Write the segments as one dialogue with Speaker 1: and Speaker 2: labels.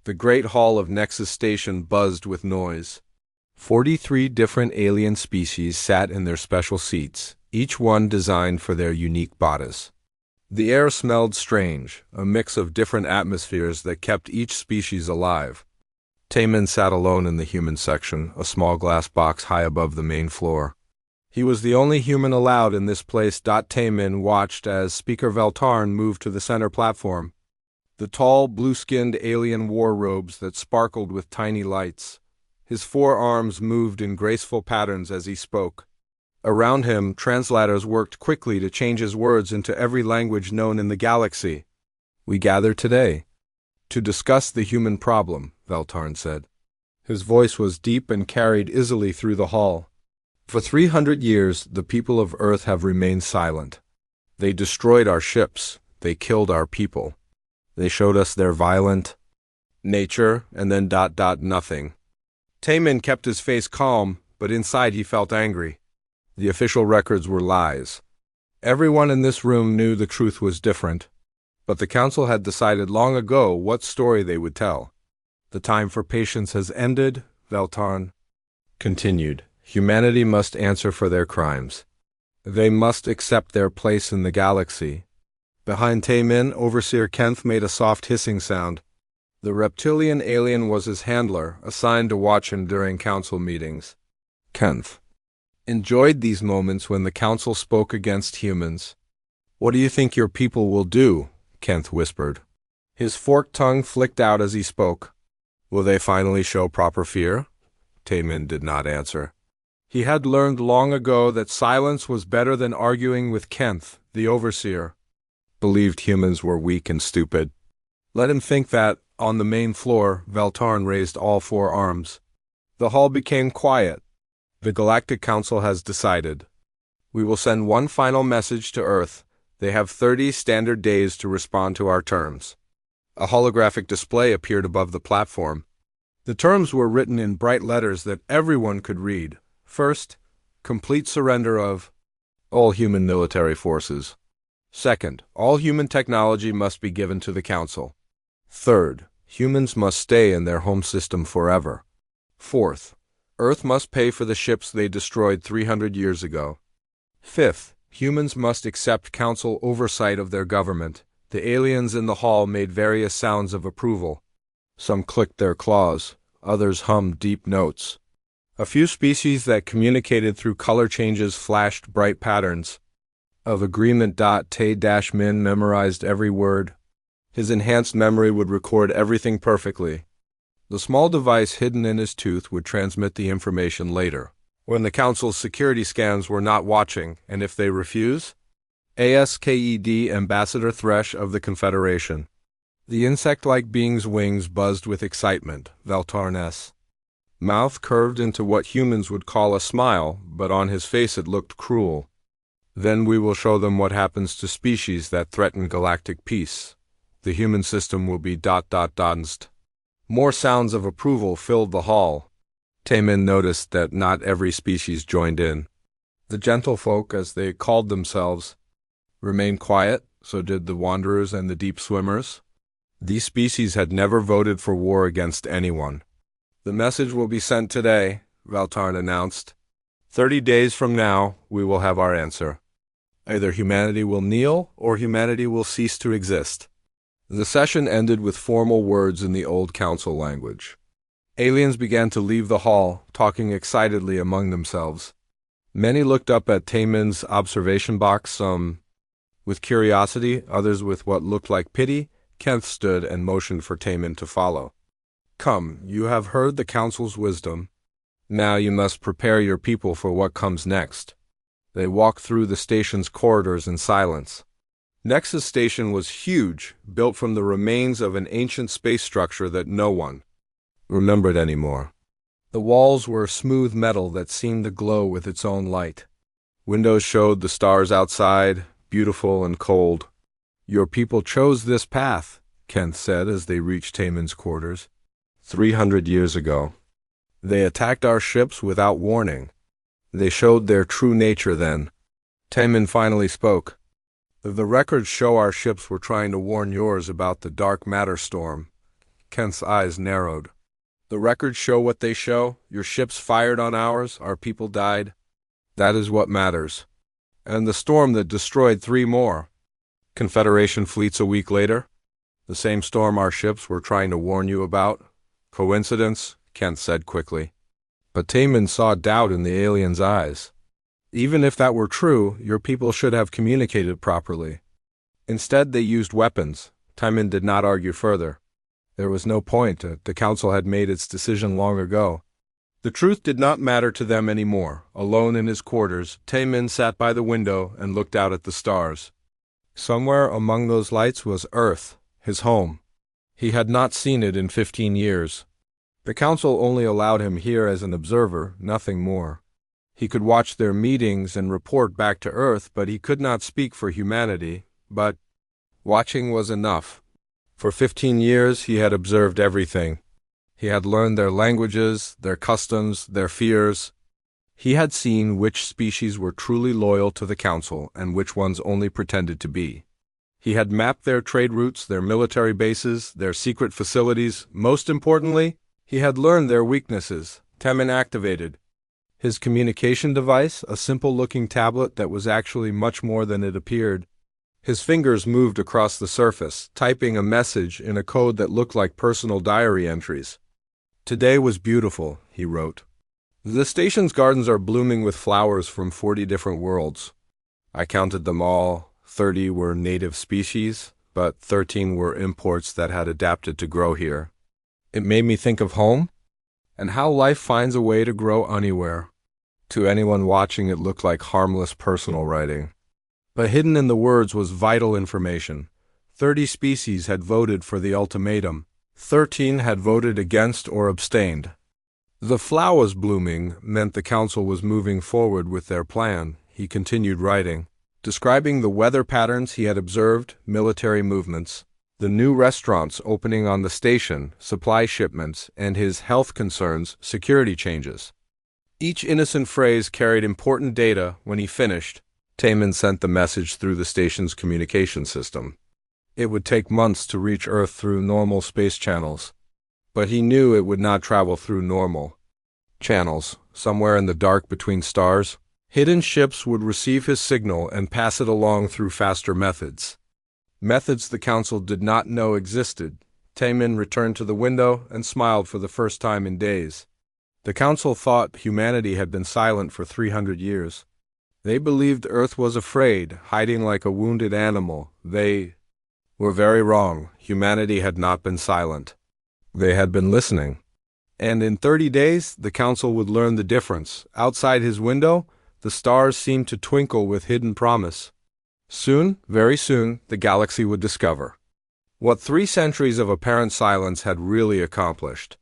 Speaker 1: The great hall of Nexus Station buzzed with noise. 43 different alien species sat in their special seats, each one designed for their unique bodies. The air smelled strange, a mix of different atmospheres that kept each species alive. Taemin sat alone in the human section, a small glass box high above the main floor. He was the only human allowed in this place. Taemin watched as Speaker Veltarn moved to the center platform. The tall, blue-skinned alien wore robes that sparkled with tiny lights. His forearms moved in graceful patterns as he spoke. Around him, translators worked quickly to change his words into every language known in the galaxy. "We gather today to discuss the human problem," Veltarn said. His voice was deep and carried easily through the hall. "For 300 years, the people of Earth have remained silent. They destroyed our ships. They killed our people. They showed us their violent nature, and then nothing." Taemin kept his face calm, but inside he felt angry. The official records were lies. Everyone in this room knew the truth was different, but the council had decided long ago what story they would tell. "The time for patience has ended," Veltarn continued. "Humanity must answer for their crimes. They must accept their place in the galaxy." Behind Taemin, Overseer Kenth made a soft hissing sound. The reptilian alien was his handler, assigned to watch him during council meetings. Kenth enjoyed these moments when the council spoke against humans. "What do you think your people will do?" Kenth whispered. His forked tongue flicked out as he spoke. "Will they finally show proper fear?" Taemin did not answer. He had learned long ago that silence was better than arguing with Kenth, the Overseer. Believed humans were weak and stupid. Let him think that. On the main floor, Veltarn raised all 4 arms. The hall became quiet. "The Galactic Council has decided. We will send one final message to Earth. They have 30 standard days to respond to our terms." A holographic display appeared above the platform. The terms were written in bright letters that everyone could read. First, complete surrender of all human military forces. Second, all human technology must be given to the Council. Third, humans must stay in their home system forever. Fourth, Earth must pay for the ships they destroyed 300 years ago. Fifth, humans must accept Council oversight of their government. The aliens in the hall made various sounds of approval. Some clicked their claws, others hummed deep notes. A few species that communicated through color changes flashed bright patterns of agreement. Tae-Min memorized every word. His enhanced memory would record everything perfectly. The small device hidden in his tooth would transmit the information later, when the Council's security scans were not watching, and if they refuse? ASKED Ambassador Thresh of the Confederation. The insect-like being's wings buzzed with excitement. Veltarn's mouth curved into what humans would call a smile, but on his face it looked cruel. "Then we will show them what happens to species that threaten galactic peace. The human system will be ... More sounds of approval filled the hall. Taemin noticed that not every species joined in. The gentlefolk, as they called themselves, remained quiet, so did the wanderers and the deep swimmers. These species had never voted for war against anyone. "The message will be sent today," Veltarn announced. 30 days from now, we will have our answer. Either humanity will kneel, or humanity will cease to exist." The session ended with formal words in the old council language. Aliens began to leave the hall, talking excitedly among themselves. Many looked up at Taemin's observation box, some with curiosity, others with what looked like pity. Kenth stood and motioned for Taemin to follow. "Come, you have heard the council's wisdom. Now you must prepare your people for what comes next." They walked through the station's corridors in silence. Nexus Station was huge, built from the remains of an ancient space structure that no one remembered anymore. The walls were smooth metal that seemed to glow with its own light. Windows showed the stars outside, beautiful and cold. "Your people chose this path," Kenth said as they reached Taemin's quarters. 300 years ago. They attacked our ships without warning. They showed their true nature then. Taemin finally spoke. "The records show our ships were trying to warn yours about the dark matter storm. Kent's eyes narrowed. The records show what they show. Your ships fired on ours, our people died. That is what matters. And the storm that destroyed 3 more. Confederation fleets a week later? The same storm our ships were trying to warn you about? Coincidence? Kent said quickly. But Taemin saw doubt in the alien's eyes. Even if that were true, your people should have communicated properly. Instead, they used weapons. Taemin did not argue further. There was no point. The council had made its decision long ago. The truth did not matter to them anymore. Alone in his quarters, Taemin sat by the window and looked out at the stars. Somewhere among those lights was Earth, his home. He had not seen it in 15 years. The council only allowed him here as an observer, nothing more. He could watch their meetings and report back to Earth, but he could not speak for humanity. But watching was enough. For 15 years he had observed everything. He had learned their languages, their customs, their fears. He had seen which species were truly loyal to the council and which ones only pretended to be. He had mapped their trade routes, their military bases, their secret facilities. Most importantly, he had learned their weaknesses. Taemin activated his communication device, a simple-looking tablet that was actually much more than it appeared. His fingers moved across the surface, typing a message in a code that looked like personal diary entries. Today was beautiful, he wrote. The station's gardens are blooming with flowers from 40 different worlds. I counted them all. 30 were native species, but 13 were imports that had adapted to grow here. It made me think of home, and how life finds a way to grow anywhere. To anyone watching, it looked like harmless personal writing. But hidden in the words was vital information. 30 species had voted for the ultimatum. 13 had voted against or abstained. The flowers blooming meant the council was moving forward with their plan. He continued writing, describing the weather patterns he had observed, military movements, the new restaurants opening on the station, supply shipments, and his health concerns, security changes. Each innocent phrase carried important data. When he finished, Taemin sent the message through the station's communication system. It would take months to reach Earth through normal space channels. But he knew it would not travel through normal channels. Somewhere in the dark between stars, hidden ships would receive his signal and pass it along through faster methods. Methods the council did not know existed. Taemin returned to the window and smiled for the first time in days. The council thought humanity had been silent for 300 years. They believed Earth was afraid, hiding like a wounded animal. They were very wrong. Humanity had not been silent. They had been listening. And in 30 days, the council would learn the difference. Outside his window, the stars seemed to twinkle with hidden promise. Soon, very soon, the galaxy would discover what 3 centuries of apparent silence had really accomplished.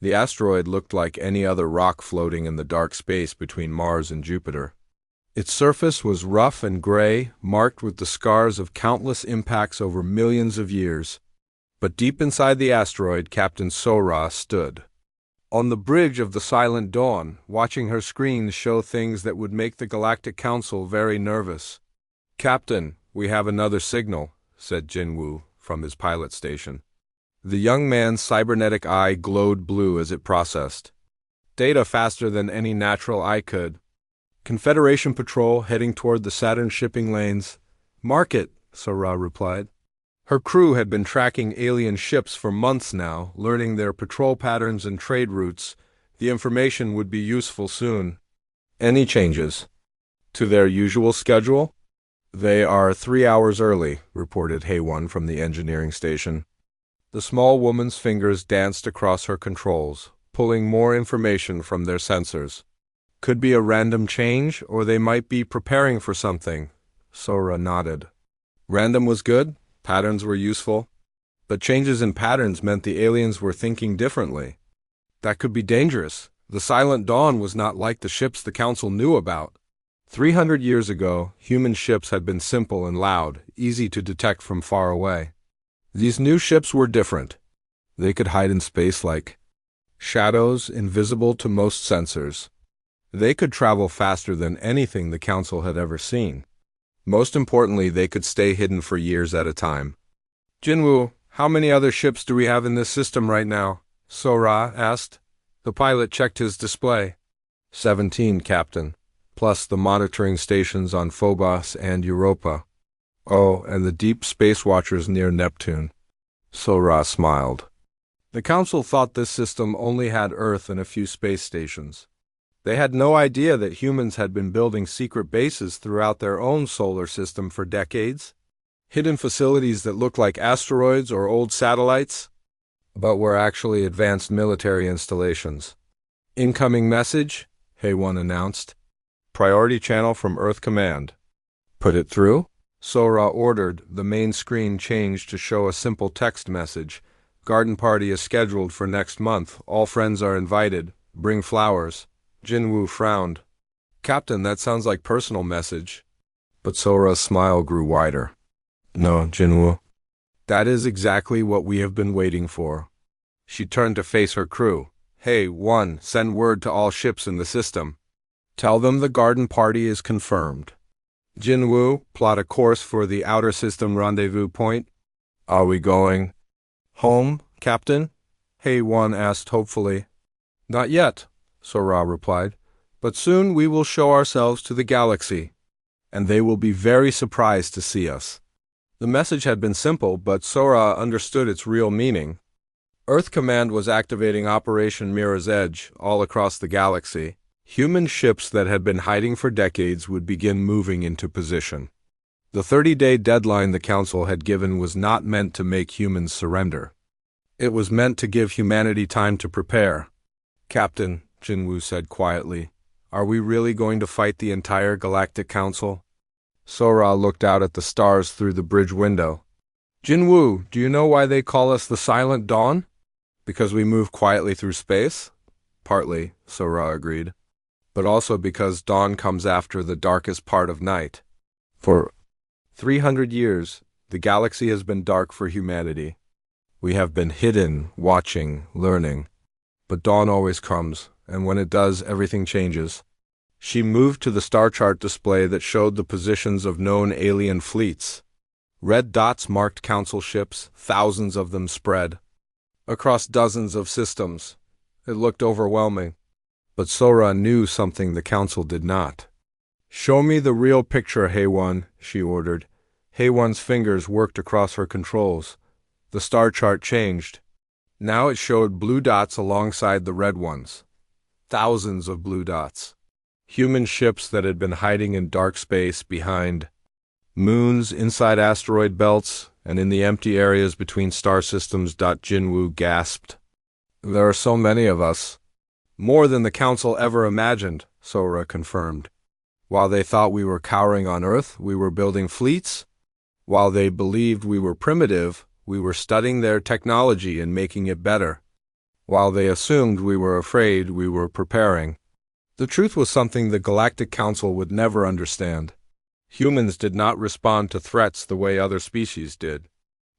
Speaker 1: The asteroid looked like any other rock floating in the dark space between Mars and Jupiter. Its surface was rough and gray, marked with the scars of countless impacts over millions of years. But deep inside the asteroid, Captain Sora stood. On the bridge of the Silent Dawn, watching her screens show things that would make the Galactic Council very nervous. "Captain, we have another signal," said Jinwoo from his pilot station. The young man's cybernetic eye glowed blue as it processed data faster than any natural eye could. Confederation patrol heading toward the Saturn shipping lanes. "Mark it," Sora replied. Her crew had been tracking alien ships for months now, learning their patrol patterns and trade routes. The information would be useful soon. "Any changes to their usual schedule?" "They are 3 hours early," reported Haewon from the engineering station. The small woman's fingers danced across her controls, pulling more information from their sensors. "Could be a random change, or they might be preparing for something." Sora nodded. Random was good, patterns were useful, but changes in patterns meant the aliens were thinking differently. That could be dangerous. The Silent Dawn was not like the ships the Council knew about. 300 years ago, human ships had been simple and loud, easy to detect from far away. These new ships were different. They could hide in space like shadows, invisible to most sensors. They could travel faster than anything the Council had ever seen. Most importantly, they could stay hidden for years at a time. "Jinwoo, How many other ships do we have in this system right now? Sora asked. The pilot checked his display. 17, Captain, plus the monitoring stations on Phobos and Europa. Oh, and the deep space watchers near Neptune. Sora smiled. The Council thought this system only had Earth and a few space stations. They had no idea that humans had been building secret bases throughout their own solar system for decades. Hidden facilities that looked like asteroids or old satellites, but were actually advanced military installations. Incoming message, Hay-1 announced. Priority channel from Earth Command. Put it through? Sora ordered. The main screen changed to show a simple text message. Garden party is scheduled for next month. All friends are invited. Bring flowers. Jinwoo frowned. Captain, that sounds like personal message. But Sora's smile grew wider. No, Jinwoo. That is exactly what we have been waiting for. She turned to face her crew. Hey, 1, send word to all ships in the system. Tell them the garden party is confirmed. Jinwoo, plot a course for the outer system rendezvous point. Are we going home, Captain? Hay-1 asked hopefully. Not yet, Sora replied, but soon we will show ourselves to the galaxy, and they will be very surprised to see us. The message had been simple, but Sora understood its real meaning. Earth Command was activating Operation Mirror's Edge all across the galaxy. Human ships that had been hiding for decades would begin moving into position. The 30-day deadline the Council had given was not meant to make humans surrender. It was meant to give humanity time to prepare. Captain, Jinwoo said quietly, are we really going to fight the entire Galactic Council? Sora looked out at the stars through the bridge window. Jinwoo, do you know why they call us the Silent Dawn? Because we move quietly through space? Partly, Sora agreed. But also because dawn comes after the darkest part of night. For 300 years, the galaxy has been dark for humanity. We have been hidden, watching, learning. But dawn always comes, and when it does, everything changes. She moved to the star chart display that showed the positions of known alien fleets. Red dots marked Council ships, thousands of them spread across dozens of systems. It looked overwhelming. But Sora knew something the Council did not. Show me the real picture, Hay-1, she ordered. Hay-1's fingers worked across her controls. The star chart changed. Now it showed blue dots alongside the red ones. Thousands of blue dots. Human ships that had been hiding in dark space behind moons, inside asteroid belts, and in the empty areas between star systems. Jinwoo gasped. There are so many of us. More than the Council ever imagined, Sora confirmed. While they thought we were cowering on Earth, we were building fleets. While they believed we were primitive, we were studying their technology and making it better. While they assumed we were afraid, we were preparing. The truth was something the Galactic Council would never understand. Humans did not respond to threats the way other species did.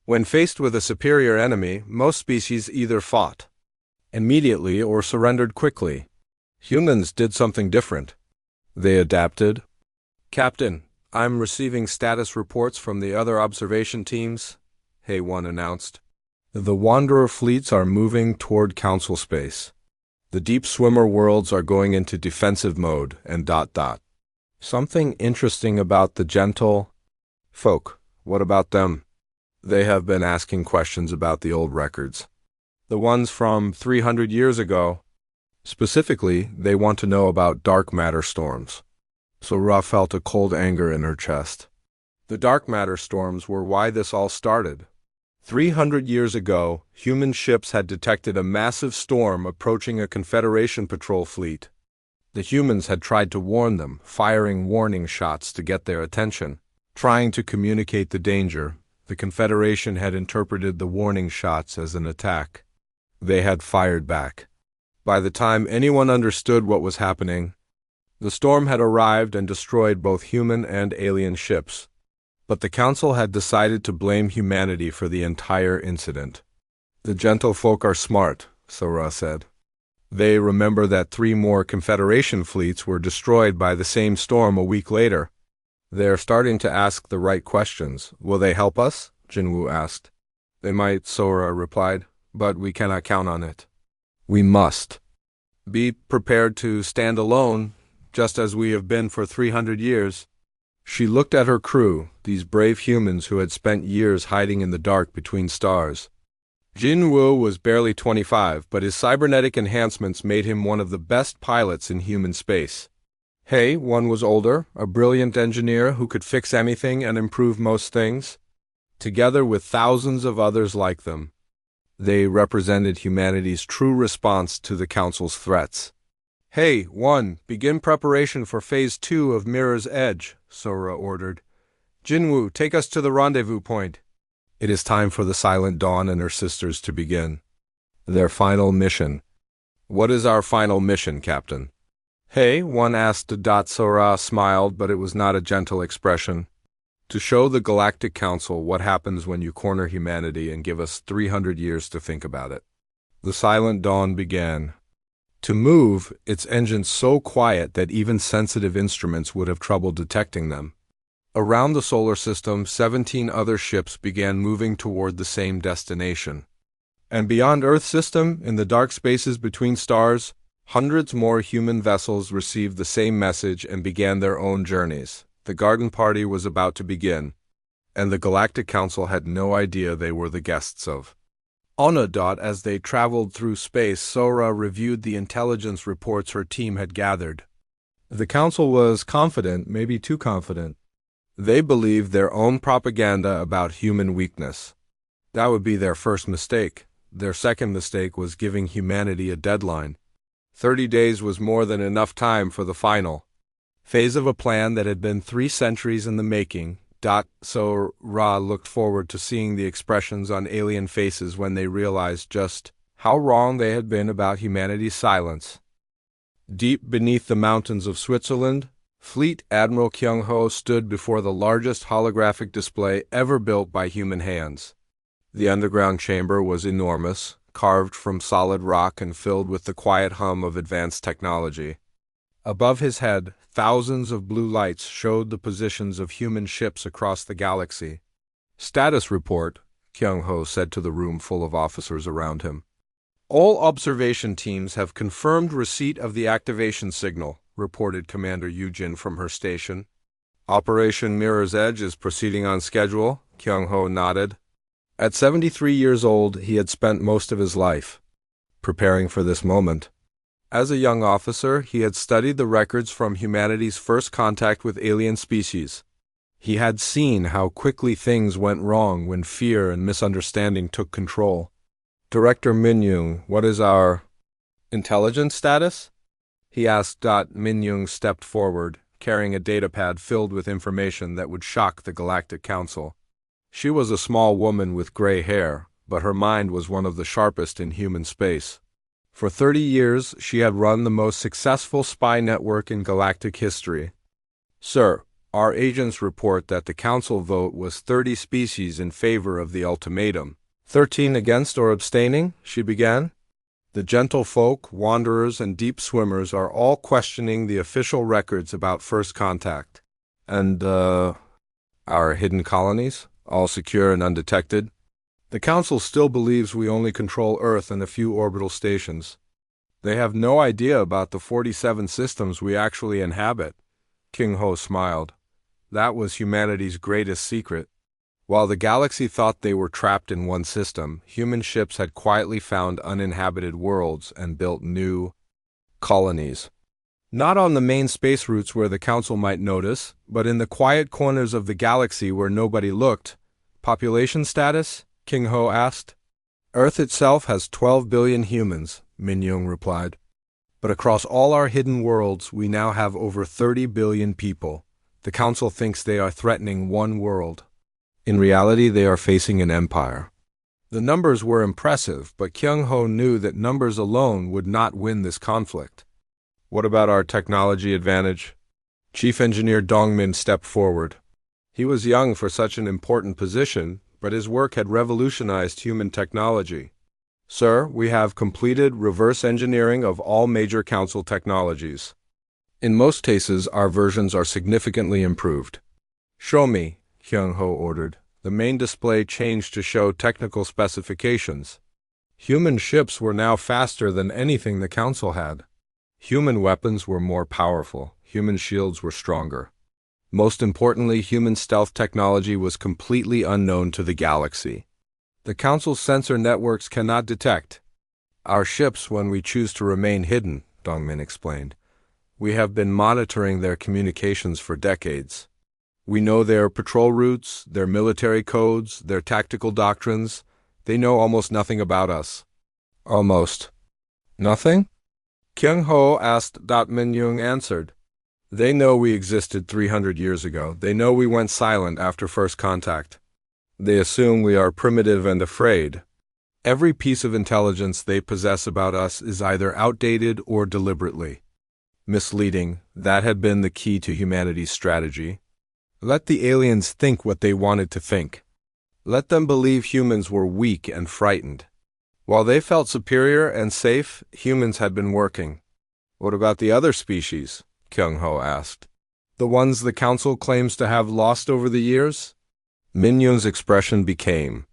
Speaker 1: When faced with a superior enemy, most species either fought immediately or surrendered quickly. Humans did something different. They adapted. Captain, I'm receiving status reports from the other observation teams, Hay-1 announced. The Wanderer fleets are moving toward Council space. The deep swimmer worlds are going into defensive mode and ... Something interesting about the gentle folk. What about them? They have been asking questions about the old records. The ones from 300 years ago. Specifically, they want to know about dark matter storms. Sora felt a cold anger in her chest. The dark matter storms were why this all started. 300 years ago, human ships had detected a massive storm approaching a Confederation patrol fleet. The humans had tried to warn them, firing warning shots to get their attention. Trying to communicate the danger, the Confederation had interpreted the warning shots as an attack. They had fired back. By the time anyone understood what was happening, the storm had arrived and destroyed both human and alien ships. But the Council had decided to blame humanity for the entire incident. The gentle folk are smart, Sora said. They remember that 3 more Confederation fleets were destroyed by the same storm a week later. They're starting to ask the right questions. Will they help us? Jinwoo asked. They might, Sora replied, but we cannot count on it. We must be prepared to stand alone, just as we have been for 300 years. She looked at her crew, these brave humans who had spent years hiding in the dark between stars. Jinwoo was barely 25, but his cybernetic enhancements made him one of the best pilots in human space. Hey, one was older, a brilliant engineer who could fix anything and improve most things. Together with thousands of others like them, they represented humanity's true response to the Council's threats. Hey, one, begin preparation for Phase 2 of Mirror's Edge, Sora ordered. Jinwoo, take us to the rendezvous point. It is time for the Silent Dawn and her sisters to begin their final mission. What is our final mission, Captain? Hey, one asked. Sora smiled, but it was not a gentle expression. To show the Galactic Council what happens when you corner humanity and give us 300 years to think about it. The Silent Dawn began. To move, its engines so quiet that even sensitive instruments would have trouble detecting them. Around the solar system, 17 other ships began moving toward the same destination. And beyond Earth's system, in the dark spaces between stars, hundreds more human vessels received the same message and began their own journeys. The garden party was about to begin, and the Galactic Council had no idea they were the guests of honor. As they traveled through space, Sora reviewed the intelligence reports her team had gathered. The Council was confident, maybe too confident. They believed their own propaganda about human weakness. That would be their first mistake. Their second mistake was giving humanity a deadline. 30 days was more than enough time for the final phase of a plan that had been 3 centuries in the making. Sora looked forward to seeing the expressions on alien faces when they realized just how wrong they had been about humanity's silence. Deep beneath the mountains of Switzerland, Fleet Admiral Kyung-ho stood before the largest holographic display ever built by human hands. The underground chamber was enormous, carved from solid rock and filled with the quiet hum of advanced technology. Above his head, thousands of blue lights showed the positions of human ships across the galaxy. Status report, Kyung-ho said to the room full of officers around him. All observation teams have confirmed receipt of the activation signal, reported Commander Yujin from her station. Operation Mirror's Edge is proceeding on schedule, Kyung-ho nodded. At 73 years old, he had spent most of his life preparing for this moment. As a young officer, he had studied the records from humanity's first contact with alien species. He had seen how quickly things went wrong when fear and misunderstanding took control. Director Min-young, what is our intelligence status? He asked. Min-young stepped forward, carrying a datapad filled with information that would shock the Galactic Council. She was a small woman with gray hair, but her mind was one of the sharpest in human space. For 30 years, she had run the most successful spy network in galactic history. Sir, our agents report that the Council vote was 30 species in favor of the ultimatum. 13 against or abstaining, she began. The gentle folk, wanderers, and deep swimmers are all questioning the official records about first contact. And, our hidden colonies, all secure and undetected. The Council still believes we only control Earth and a few orbital stations. They have no idea about the 47 systems we actually inhabit. Kyung-ho smiled. That was humanity's greatest secret. While the galaxy thought they were trapped in one system, human ships had quietly found uninhabited worlds and built new colonies. Not on the main space routes where the Council might notice, but in the quiet corners of the galaxy where nobody looked. Population status? Kyung-ho asked. Earth itself has 12 billion humans, Min-young replied. But across all our hidden worlds, we now have over 30 billion people. The Council thinks they are threatening one world. In reality, they are facing an empire. The numbers were impressive, but Kyung-ho knew that numbers alone would not win this conflict. What about our technology advantage? Chief Engineer Dongmin stepped forward. He was young for such an important position, but his work had revolutionized human technology. Sir, we have completed reverse engineering of all major Council technologies. In most cases, our versions are significantly improved. Show me, Kyung-ho ordered. The main display changed to show technical specifications. Human ships were now faster than anything the Council had. Human weapons were more powerful. Human shields were stronger. Most importantly, human stealth technology was completely unknown to the galaxy. The Council's sensor networks cannot detect our ships when we choose to remain hidden, Dongmin explained. We have been monitoring their communications for decades. We know their patrol routes, their military codes, their tactical doctrines. They know almost nothing about us. Almost nothing? Kyung Ho asked. Min Young answered. They know we existed 300 years ago. They know we went silent after first contact. They assume we are primitive and afraid. Every piece of intelligence they possess about us is either outdated or deliberately misleading. That had been the key to humanity's strategy. Let the aliens think what they wanted to think. Let them believe humans were weak and frightened. While they felt superior and safe, humans had been working. What about the other species? Kyung Ho asked. The ones the Council claims to have lost over the years? Min Young's expression became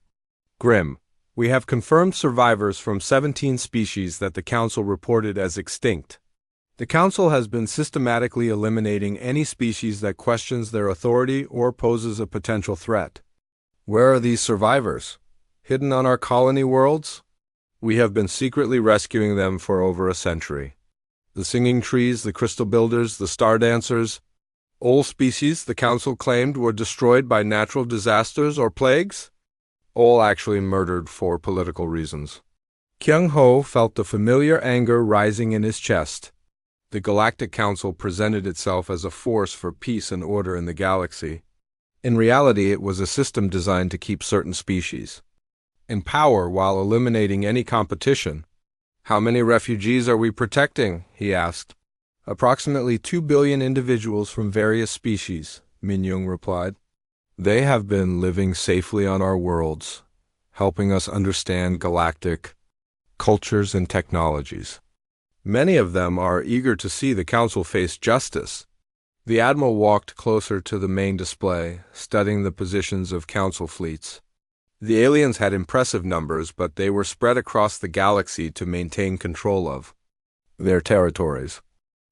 Speaker 1: grim. We have confirmed survivors from 17 species that the Council reported as extinct. The Council has been systematically eliminating any species that questions their authority or poses a potential threat. Where are these survivors? Hidden on our colony worlds? We have been secretly rescuing them for over a century. The singing trees, the crystal builders, the star dancers, all species the Council claimed were destroyed by natural disasters or plagues? All actually murdered for political reasons. Kyung Ho felt the familiar anger rising in his chest. The Galactic Council presented itself as a force for peace and order in the galaxy. In reality, it was a system designed to keep certain species in power while eliminating any competition. How many refugees are we protecting? He asked. Approximately 2 billion individuals from various species, Min Young replied. They have been living safely on our worlds, helping us understand galactic cultures and technologies. Many of them are eager to see the Council face justice. The Admiral walked closer to the main display, studying the positions of Council fleets. The aliens had impressive numbers, but they were spread across the galaxy to maintain control of their territories.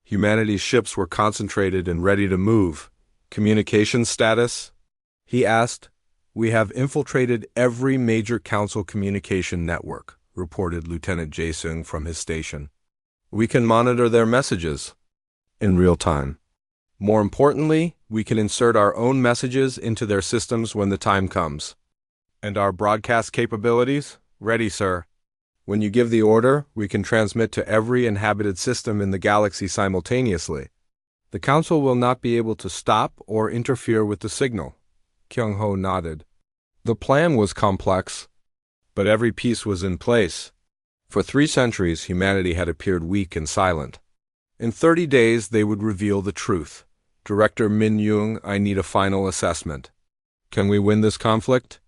Speaker 1: Humanity's ships were concentrated and ready to move. Communication status? He asked. We have infiltrated every major Council communication network, reported Lieutenant Jae-sung from his station. We can monitor their messages in real time. More importantly, we can insert our own messages into their systems when the time comes. And our broadcast capabilities? Ready, sir. When you give the order, we can transmit to every inhabited system in the galaxy simultaneously. The Council will not be able to stop or interfere with the signal. Kyung Ho nodded. The plan was complex, but every piece was in place. For 3 centuries, humanity had appeared weak and silent. In 30 days, they would reveal the truth. Director Min Young, I need a final assessment. Can we win this conflict?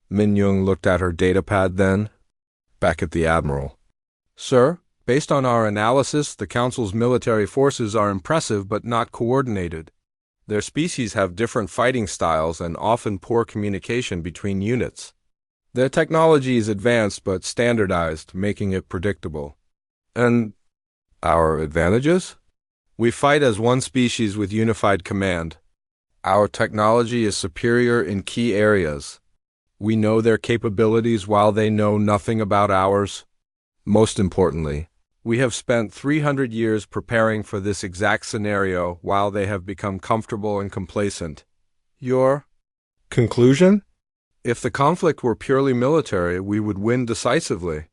Speaker 1: Min Young looked at her datapad then, back at the Admiral. Sir, based on our analysis, the Council's military forces are impressive but not coordinated. Their species have different fighting styles and often poor communication between units. Their technology is advanced but standardized, making it predictable. And our advantages? We fight as one species with unified command. Our technology is superior in key areas. We know their capabilities while they know nothing about ours. Most importantly, we have spent 300 years preparing for this exact scenario while they have become comfortable and complacent. Your conclusion? If the conflict were purely military, we would win decisively.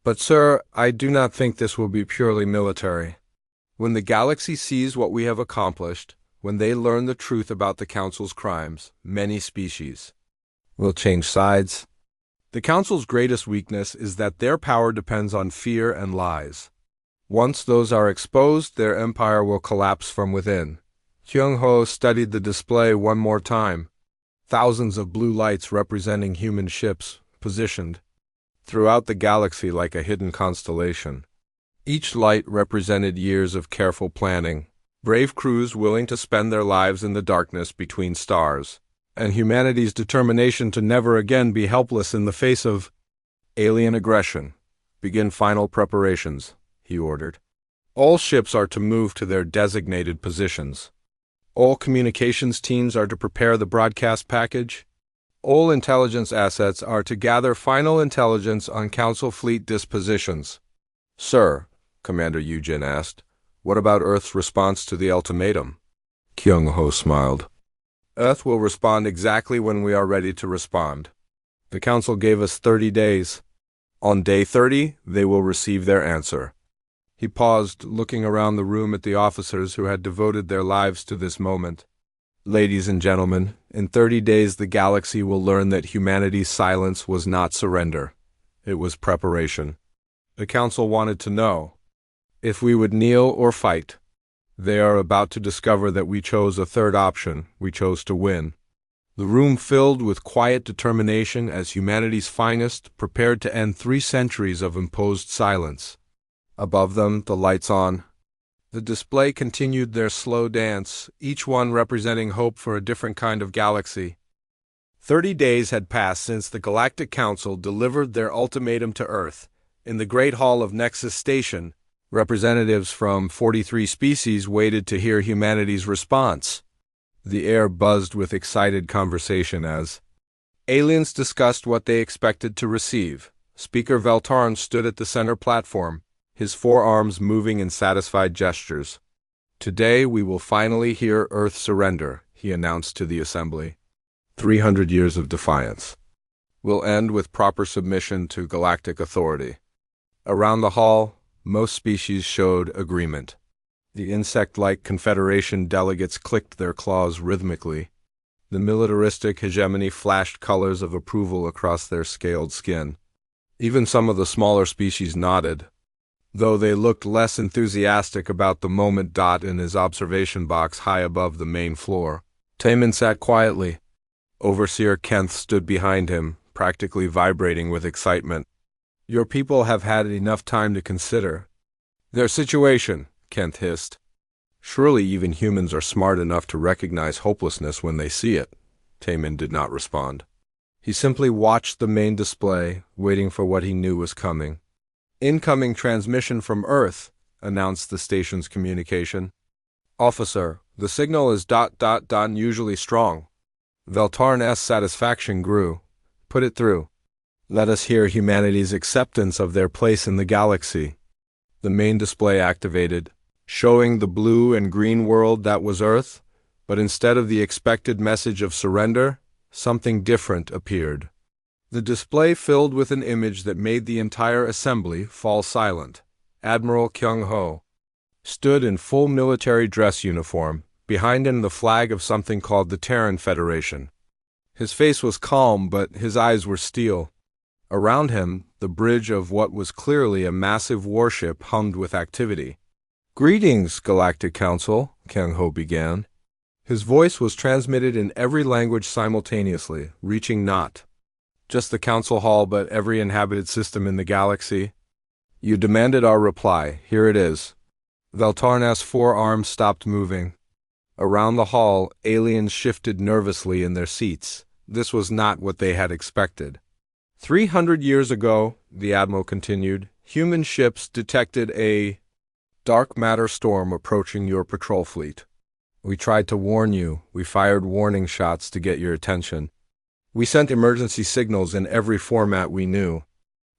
Speaker 1: But, sir, I do not think this will be purely military. When the galaxy sees what we have accomplished, when they learn the truth about the Council's crimes, many species will change sides. The Council's greatest weakness is that their power depends on fear and lies. Once those are exposed, their empire will collapse from within. Kyung Ho studied the display one more time. Thousands of blue lights representing human ships, positioned throughout the galaxy like a hidden constellation. Each light represented years of careful planning, brave crews willing to spend their lives in the darkness between stars. and humanity's determination to never again be helpless in the face of alien aggression. Begin final preparations, he ordered. All ships are to move to their designated positions. All communications teams are to prepare the broadcast package. All intelligence assets are to gather final intelligence on Council fleet dispositions. Sir, Commander Yujin asked, what about Earth's response to the ultimatum? Kyung-ho smiled. Earth will respond exactly when we are ready to respond. The Council gave us 30 days. On day 30, they will receive their answer. He paused, looking around the room at the officers who had devoted their lives to this moment. Ladies and gentlemen, in 30 days the galaxy will learn that humanity's silence was not surrender. It was preparation. The Council wanted to know if we would kneel or fight. They are about to discover that we chose a third option. We chose to win. The room filled with quiet determination as humanity's finest prepared to end 3 centuries of imposed silence. Above them, the lights on. The display continued their slow dance, each one representing hope for a different kind of galaxy. 30 days had passed since the Galactic Council delivered their ultimatum to Earth. In the Great Hall of Nexus Station, representatives from 43 species waited to hear humanity's response. The air buzzed with excited conversation as aliens discussed what they expected to receive. Speaker Veltarn stood at the center platform, his forearms moving in satisfied gestures. Today we will finally hear Earth surrender, he announced to the assembly. 300 years of defiance will end with proper submission to galactic authority. Around the hall, most species showed agreement. The insect-like Confederation delegates clicked their claws rhythmically. The militaristic hegemony flashed colors of approval across their scaled skin. Even some of the smaller species nodded, though they looked less enthusiastic about the moment. In his observation box high above the main floor, Taemin sat quietly. Overseer Kenth stood behind him, practically vibrating with excitement. Your people have had enough time to consider their situation, Kenth hissed. Surely even humans are smart enough to recognize hopelessness when they see it. Taemin did not respond. He simply watched the main display, waiting for what he knew was coming. Incoming transmission from Earth, announced the station's communication. Officer, the signal is ... unusually strong. Veltarn's satisfaction grew. Put it through. Let us hear humanity's acceptance of their place in the galaxy. The main display activated, showing the blue and green world that was Earth, but instead of the expected message of surrender, something different appeared. The display filled with an image that made the entire assembly fall silent. Admiral Kyung-ho stood in full military dress uniform, behind him the flag of something called the Terran Federation. His face was calm, but his eyes were steel. Around him, the bridge of what was clearly a massive warship hummed with activity. Greetings, Galactic Council, Kyung-ho began. His voice was transmitted in every language simultaneously, reaching not just the Council Hall but every inhabited system in the galaxy. You demanded our reply. Here it is. Veltarn's forearms stopped moving. Around the hall, aliens shifted nervously in their seats. This was not what they had expected. 300 years ago, the Admiral continued, human ships detected a dark matter storm approaching your patrol fleet. We tried to warn you. We fired warning shots to get your attention. We sent emergency signals in every format we knew.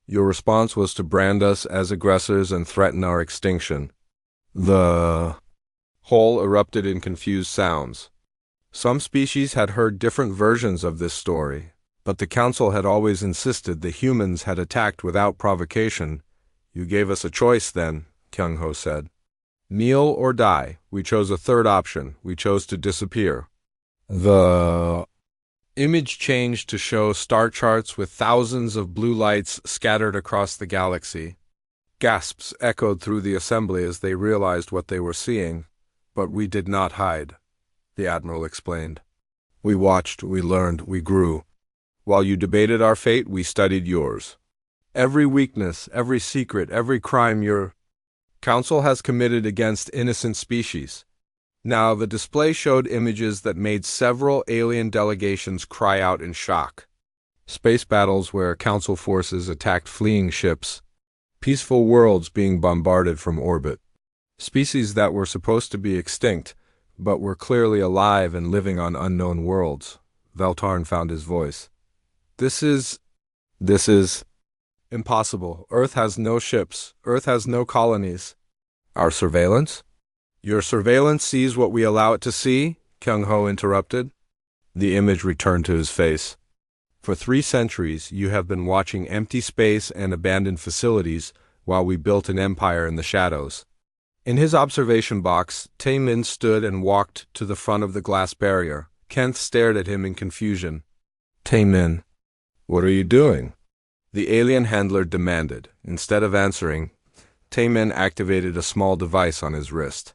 Speaker 1: Your response was to brand us as aggressors and threaten our extinction. The hall erupted in confused sounds. Some species had heard different versions of this story, but the Council had always insisted the humans had attacked without provocation. You gave us a choice then, Kyung-ho said. Kneel or die. We chose a third option. We chose to disappear. The image changed to show star charts with thousands of blue lights scattered across the galaxy. Gasps echoed through the assembly as they realized what they were seeing. But we did not hide, the Admiral explained. We watched, we learned, we grew. While you debated our fate, we studied yours. Every weakness, every secret, every crime your Council has committed against innocent species. Now, the display showed images that made several alien delegations cry out in shock. Space battles where Council forces attacked fleeing ships, peaceful worlds being bombarded from orbit, species that were supposed to be extinct, but were clearly alive and living on unknown worlds. Veltarn found his voice. This is impossible. Earth has no ships. Earth has no colonies. Our surveillance? Your surveillance sees what we allow it to see? Kyung-ho interrupted. The image returned to his face. For 3 centuries, you have been watching empty space and abandoned facilities while we built an empire in the shadows. In his observation box, Tae-min stood and walked to the front of the glass barrier. Kent stared at him in confusion. Tae-min, what are you doing? The alien handler demanded. Instead of answering, Tae-min activated a small device on his wrist.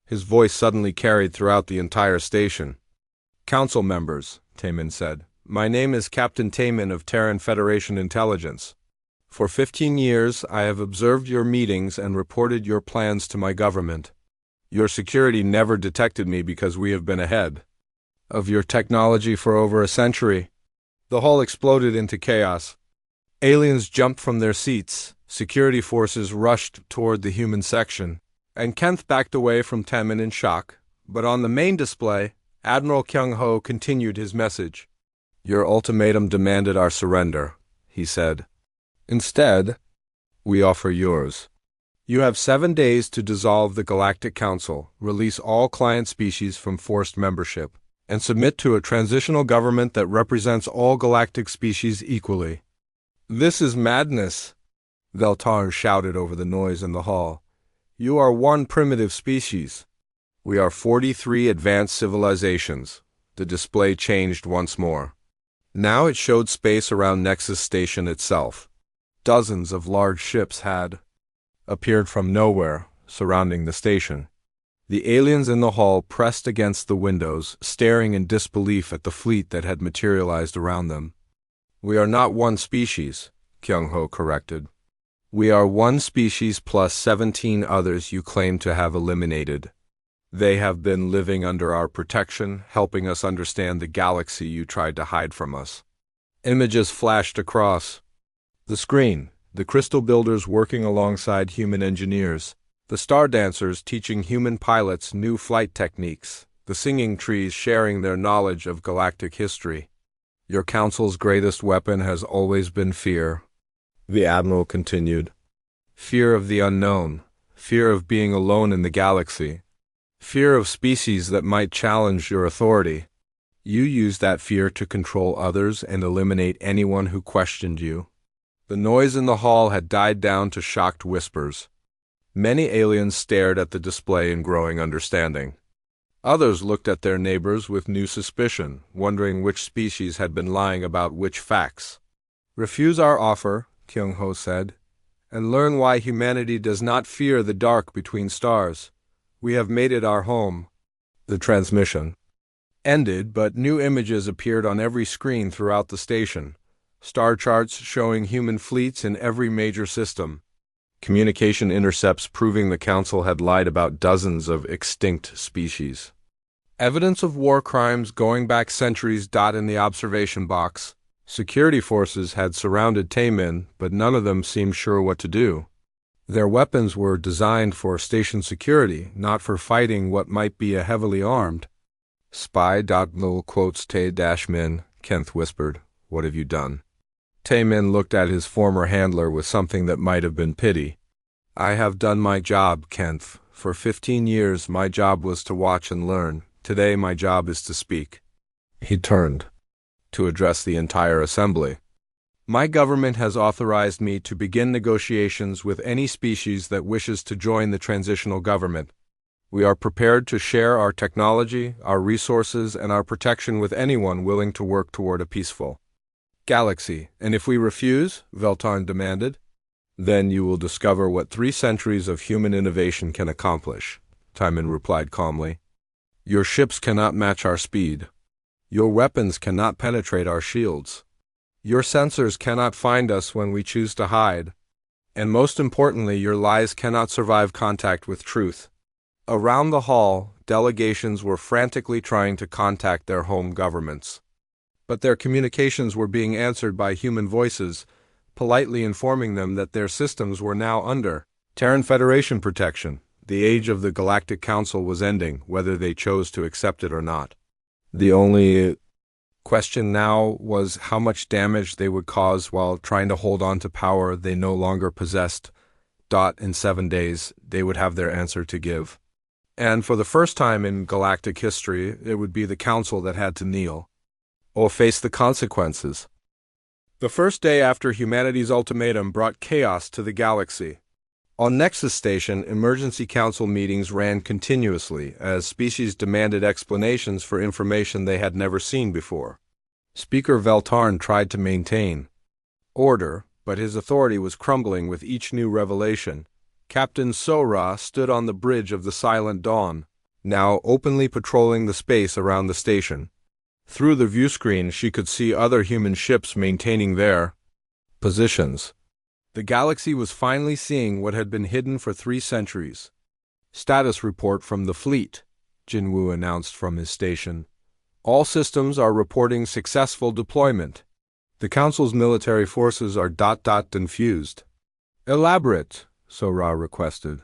Speaker 1: His voice suddenly carried throughout the entire station. Council members, Tae-min said. My name is Captain Tae-min of Terran Federation Intelligence. For 15 years, I have observed your meetings and reported your plans to my government. Your security never detected me because we have been ahead of your technology for over a century. The hall exploded into chaos. Aliens jumped from their seats, security forces rushed toward the human section, and Kent backed away from Tae-min in shock. But on the main display, Admiral Kyung-ho continued his message. Your ultimatum demanded our surrender, he said. Instead, we offer yours. You have 7 days to dissolve the Galactic Council, release all client species from forced membership, and submit to a transitional government that represents all galactic species equally. This is madness, Veltarn shouted over the noise in the hall. You are 1 primitive species. We are 43 advanced civilizations. The display changed once more. Now it showed space around Nexus Station itself. Dozens of large ships had appeared from nowhere, surrounding the station. The aliens in the hall pressed against the windows, staring in disbelief at the fleet that had materialized around them. We are not 1 species, Kyung-ho corrected. We are 1 species plus 17 others you claim to have eliminated. They have been living under our protection, helping us understand the galaxy you tried to hide from us. Images flashed across the screen, the crystal builders working alongside human engineers, the star dancers teaching human pilots new flight techniques, the singing trees sharing their knowledge of galactic history. Your council's greatest weapon has always been fear, the Admiral continued. Fear of the unknown, fear of being alone in the galaxy. Fear of species that might challenge your authority. You used that fear to control others and eliminate anyone who questioned you. The noise in the hall had died down to shocked whispers. Many aliens stared at the display in growing understanding. Others looked at their neighbors with new suspicion, wondering which species had been lying about which facts. Refuse our offer, Kyung-ho said, and learn why humanity does not fear the dark between stars. We have made it our home. The transmission ended, but new images appeared on every screen throughout the station. Star charts showing human fleets in every major system. Communication intercepts proving the Council had lied about dozens of extinct species. Evidence of war crimes going back centuries. In the observation box. Security forces had surrounded Tae-min, but none of them seemed sure what to do. Their weapons were designed for station security, not for fighting what might be a heavily armed. Spy. Little quotes Tae-min, Kent whispered. What have you done? Tae-min looked at his former handler with something that might have been pity. I have done my job, Kent. For 15 years, my job was to watch and learn. Today, my job is to speak. He turned to address the entire assembly. My government has authorized me to begin negotiations with any species that wishes to join the transitional government. We are prepared to share our technology, our resources, and our protection with anyone willing to work toward a peaceful galaxy. And if we refuse, Veltarn demanded, then you will discover what 3 centuries of human innovation can accomplish, Tae-min replied calmly. Your ships cannot match our speed. Your weapons cannot penetrate our shields. Your sensors cannot find us when we choose to hide. And most importantly, your lies cannot survive contact with truth. Around the hall, delegations were frantically trying to contact their home governments. But their communications were being answered by human voices, politely informing them that their systems were now under Terran Federation protection. The age of the Galactic Council was ending, whether they chose to accept it or not. The only question now was how much damage they would cause while trying to hold on to power they no longer possessed. In 7 days, they would have their answer to give. And for the first time in galactic history, it would be the Council that had to kneel, or face the consequences. The first day after humanity's ultimatum brought chaos to the galaxy. On Nexus Station, emergency council meetings ran continuously as species demanded explanations for information they had never seen before. Speaker Veltarn tried to maintain order, but his authority was crumbling with each new revelation. Captain Sora stood on the bridge of the Silent Dawn, now openly patrolling the space around the station. Through the viewscreen, she could see other human ships maintaining their positions. The galaxy was finally seeing what had been hidden for 3 centuries. Status report from the fleet, Jinwoo announced from his station. All systems are reporting successful deployment. The Council's military forces are ... infused. Elaborate, Sora requested.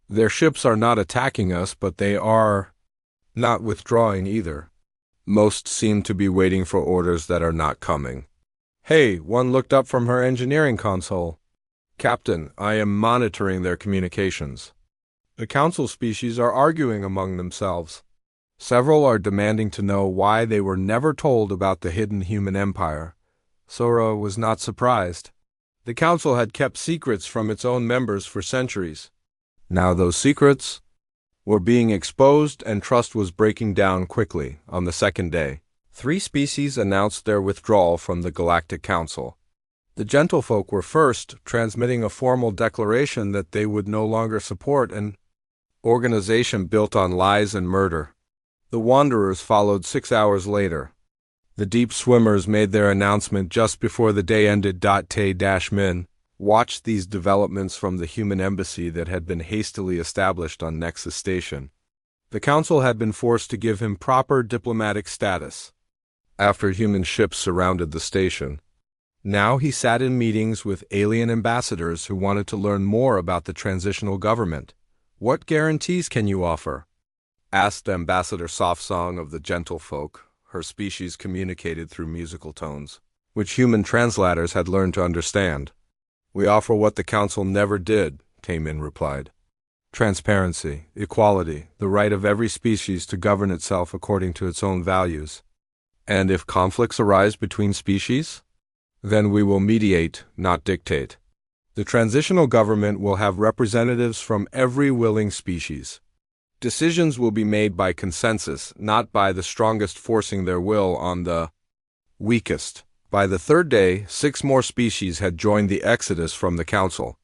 Speaker 1: Their ships are not attacking us, but they are not withdrawing either. Most seem to be waiting for orders that are not coming. Hey, one looked up from her engineering console. Captain, I am monitoring their communications. The Council species are arguing among themselves. Several are demanding to know why they were never told about the hidden human empire. Sora was not surprised. The Council had kept secrets from its own members for centuries. Now those secrets were being exposed and trust was breaking down quickly. On the second day, 3 species announced their withdrawal from the Galactic Council. The gentlefolk were first, transmitting a formal declaration that they would no longer support an organization built on lies and murder. The Wanderers followed 6 hours later. The deep swimmers made their announcement just before the day ended. Tay-Min watched these developments from the human embassy that had been hastily established on Nexus Station. The Council had been forced to give him proper diplomatic status after human ships surrounded the station. Now he sat in meetings with alien ambassadors who wanted to learn more about the transitional government. What guarantees can you offer? Asked Ambassador Softsong of the Gentlefolk. Her species communicated through musical tones, which human translators had learned to understand. We offer what the Council never did, Tay-Min replied. Transparency, equality, the right of every species to govern itself according to its own values. And if conflicts arise between species? Then we will mediate, not dictate. The transitional government will have representatives from every willing species. Decisions will be made by consensus, not by the strongest forcing their will on the weakest. By the 3rd day, 6 more species had joined the exodus from the Council.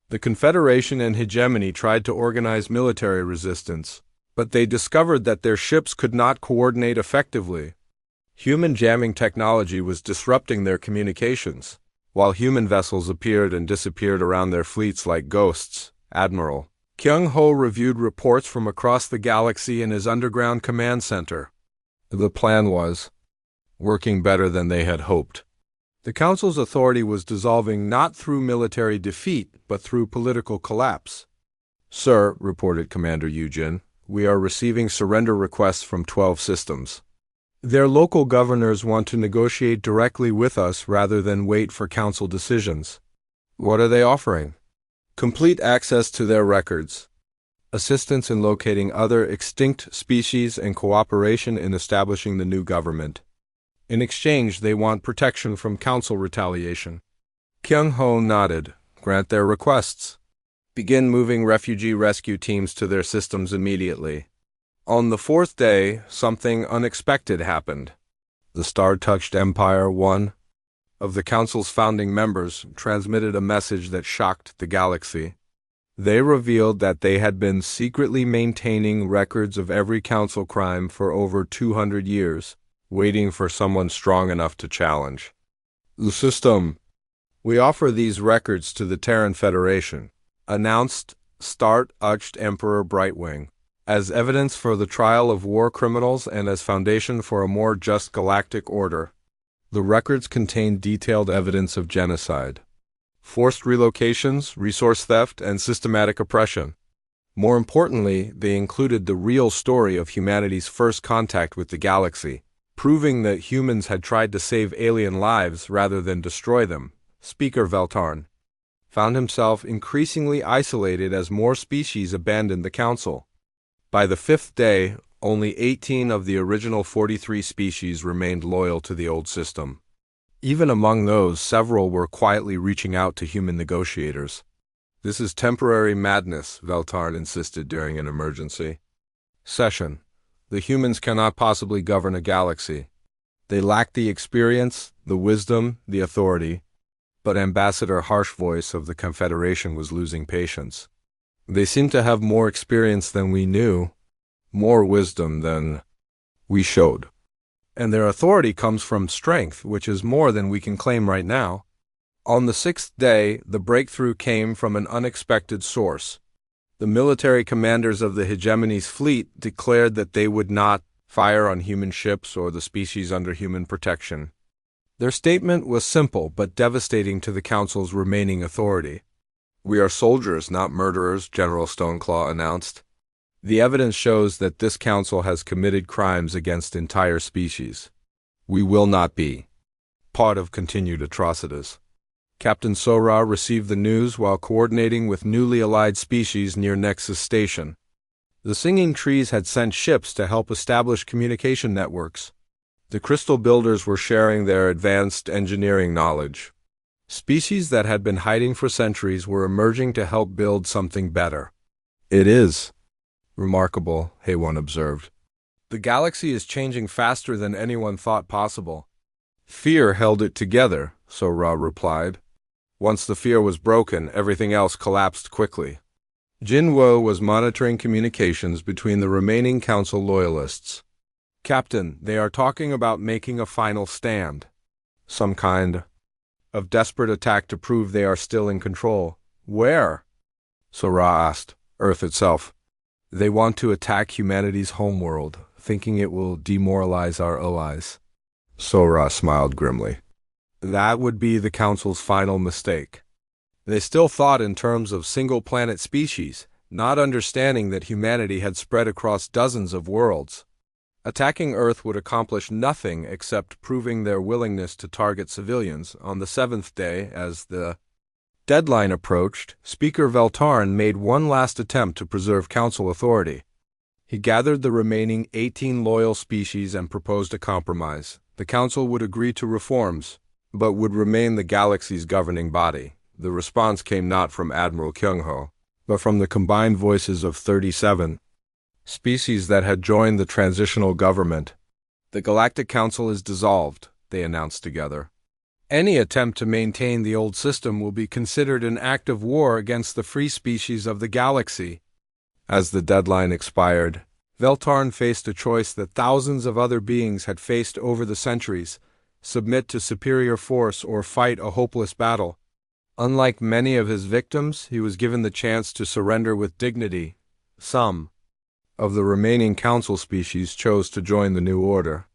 Speaker 1: The Confederation and Hegemony tried to organize military resistance, but they discovered that their ships could not coordinate effectively. Human jamming technology was disrupting their communications, while human vessels appeared and disappeared around their fleets like ghosts. Admiral Kyung-ho reviewed reports from across the galaxy in his underground command center. The plan was working better than they had hoped. The Council's authority was dissolving not through military defeat, but through political collapse. Sir, reported Commander Yujin, we are receiving surrender requests from 12 systems. Their local governors want to negotiate directly with us rather than wait for Council decisions. What are they offering? Complete access to their records, assistance in locating other extinct species, and cooperation in establishing the new government. In exchange, they want protection from Council retaliation. Kyung-ho nodded. Grant their requests. Begin moving refugee rescue teams to their systems immediately. On the 4th day, something unexpected happened. The star-touched Empire, one of the Council's founding members, transmitted a message that shocked the galaxy. They revealed that they had been secretly maintaining records of every Council crime for over 200 years, waiting for someone strong enough to challenge the system. We offer these records to the Terran Federation, announced Start-Touched Emperor Brightwing. as evidence for the trial of war criminals and as foundation for a more just galactic order. The records contain detailed evidence of genocide, forced relocations, resource theft, and systematic oppression. More importantly, they included the real story of humanity's first contact with the galaxy, proving that humans had tried to save alien lives rather than destroy them. Speaker Veltarn found himself increasingly isolated as more species abandoned the Council. By the fifth day, only 18 of the original 43 species remained loyal to the old system. Even among those, several were quietly reaching out to human negotiators. "This is temporary madness," Veltarn insisted during an emergency session. "The humans cannot possibly govern a galaxy. They lack the experience, the wisdom, the authority." But Ambassador Harsh Voice of the Confederation was losing patience. "They seem to have more experience than we knew, more wisdom than we showed. And their authority comes from strength, which is more than we can claim right now." On the sixth day, the breakthrough came from an unexpected source. The military commanders of the hegemony's fleet declared that they would not fire on human ships or the species under human protection. Their statement was simple but devastating to the Council's remaining authority. "We are soldiers, not murderers," General Stoneclaw announced. "The evidence shows that this Council has committed crimes against entire species. We will not be part of continued atrocities." Captain Sora received the news while coordinating with newly allied species near Nexus Station. The Singing Trees had sent ships to help establish communication networks. The Crystal Builders were sharing their advanced engineering knowledge. Species that had been hiding for centuries were emerging to help build something better. "It is remarkable," Haywan observed. "The galaxy is changing faster than anyone thought possible." "Fear held it together," Sora replied. "Once the fear was broken, everything else collapsed quickly." Jinwo was monitoring communications between the remaining Council loyalists. "Captain, they are talking about making a final stand. Some kind of desperate attack to prove they are still in control." "Where?" Sora asked. "Earth itself. They want to attack humanity's homeworld, thinking it will demoralize our allies." Sora smiled grimly. That would be the Council's final mistake. They still thought in terms of single-planet species, not understanding that humanity had spread across dozens of worlds. Attacking Earth would accomplish nothing except proving their willingness to target civilians. On the seventh day, as the deadline approached, Speaker Veltarn made one last attempt to preserve Council authority. He gathered the remaining 18 loyal species and proposed a compromise. The Council would agree to reforms, but would remain the galaxy's governing body. The response came not from Admiral Kyung-ho, but from the combined voices of 37 species that had joined the transitional government. "The Galactic Council is dissolved," they announced together. "Any attempt to maintain the old system will be considered an act of war against the free species of the galaxy." As the deadline expired, Veltarn faced a choice that thousands of other beings had faced over the centuries: submit to superior force or fight a hopeless battle. Unlike many of his victims, he was given the chance to surrender with dignity. Some of the remaining Council species chose to join the new order.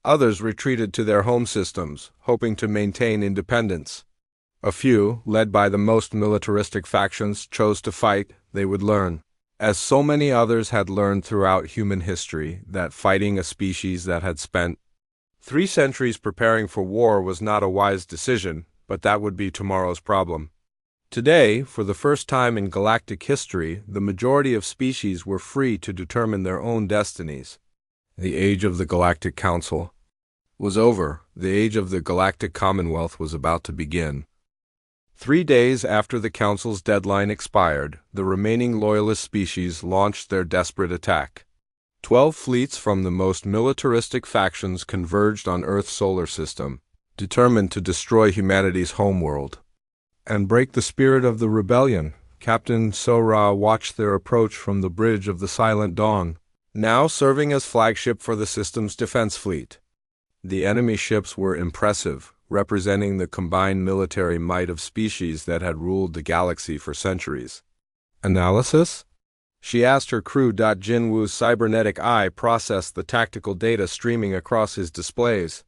Speaker 1: Others retreated to their home systems, hoping to maintain independence. A few, led by the most militaristic factions, chose to fight. They would learn, as so many others had learned throughout human history, that fighting a species that had spent 3 centuries preparing for war was not a wise decision, but that would be tomorrow's problem. Today, for the first time in galactic history, the majority of species were free to determine their own destinies. The age of the Galactic Council was over. The age of the Galactic Commonwealth was about to begin. 3 days after the Council's deadline expired, the remaining loyalist species launched their desperate attack. 12 fleets from the most militaristic factions converged on Earth's solar system, determined to destroy humanity's homeworld and break the spirit of the rebellion. Captain Sora watched their approach from the bridge of the Silent Dawn, now serving as flagship for the system's defense fleet. The enemy ships were impressive, representing the combined military might of species that had ruled the galaxy for centuries. Analysis? She asked her crew. Jinwoo's cybernetic eye processed the tactical data streaming across his displays.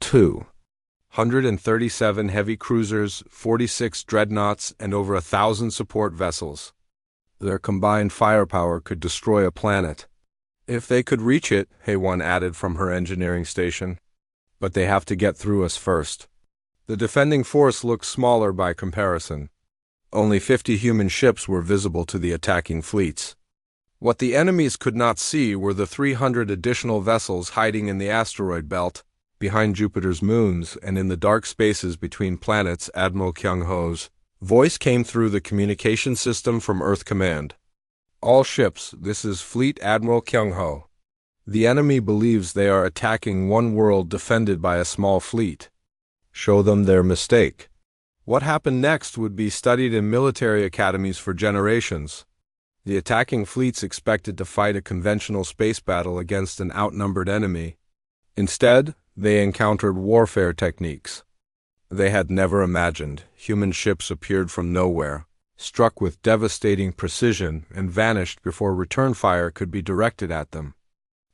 Speaker 1: 237 heavy cruisers, 46 dreadnoughts, and over 1,000 support vessels. Their combined firepower could destroy a planet. If they could reach it, Haewon added from her engineering station. But they have to get through us first. The defending force looked smaller by comparison. Only 50 human ships were visible to the attacking fleets. What the enemies could not see were the 300 additional vessels hiding in the asteroid belt, behind Jupiter's moons, and in the dark spaces between planets. Admiral Kyung-ho's voice came through the communication system from Earth Command. All ships, this is Fleet Admiral Kyung-ho. The enemy believes they are attacking one world defended by a small fleet. Show them their mistake. What happened next would be studied in military academies for generations. The attacking fleets expected to fight a conventional space battle against an outnumbered enemy. Instead, they encountered warfare techniques they had never imagined. Human ships appeared from nowhere, struck with devastating precision, and vanished before return fire could be directed at them.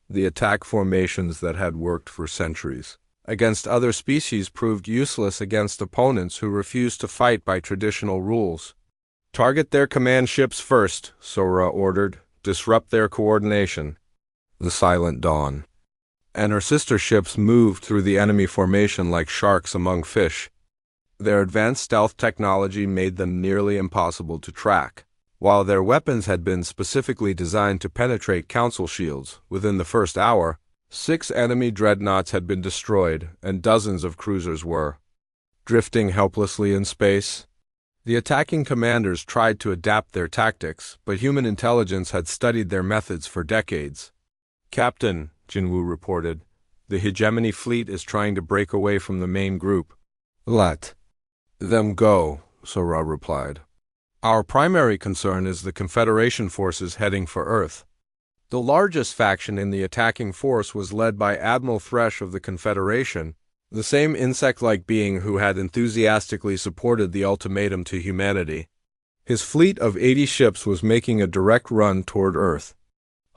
Speaker 1: The attack formations that had worked for centuries against other species proved useless against opponents who refused to fight by traditional rules. Target their command ships first, Sora ordered. Disrupt their coordination. The Silent Dawn and her sister ships moved through the enemy formation like sharks among fish. Their advanced stealth technology made them nearly impossible to track. While their weapons had been specifically designed to penetrate council shields, within the first hour, 6 enemy dreadnoughts had been destroyed, and dozens of cruisers were drifting helplessly in space. The attacking commanders tried to adapt their tactics, but human intelligence had studied their methods for decades. Captain, Jinwoo reported, the hegemony fleet is trying to break away from the main group. Let them go, Sora replied. Our primary concern is the Confederation forces heading for Earth. The largest faction in the attacking force was led by Admiral Thresh of the Confederation, the same insect-like being who had enthusiastically supported the ultimatum to humanity. His fleet of 80 ships was making a direct run toward Earth.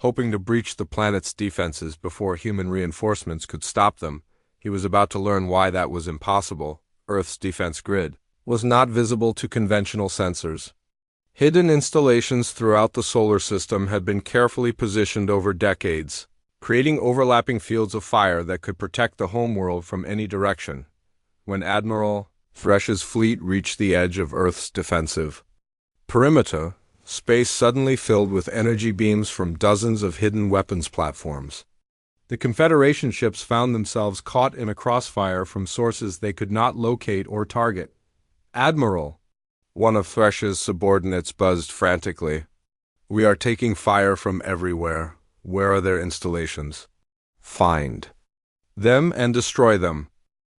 Speaker 1: Hoping to breach the planet's defenses before human reinforcements could stop them, he was about to learn why that was impossible. Earth's defense grid was not visible to conventional sensors. Hidden installations throughout the solar system had been carefully positioned over decades, creating overlapping fields of fire that could protect the homeworld from any direction. When Admiral Thresh's fleet reached the edge of Earth's defensive perimeter, space suddenly filled with energy beams from dozens of hidden weapons platforms. The Confederation ships found themselves caught in a crossfire from sources they could not locate or target. Admiral, one of Thresh's subordinates buzzed frantically. We are taking fire from everywhere. Where are their installations? Find them and destroy them,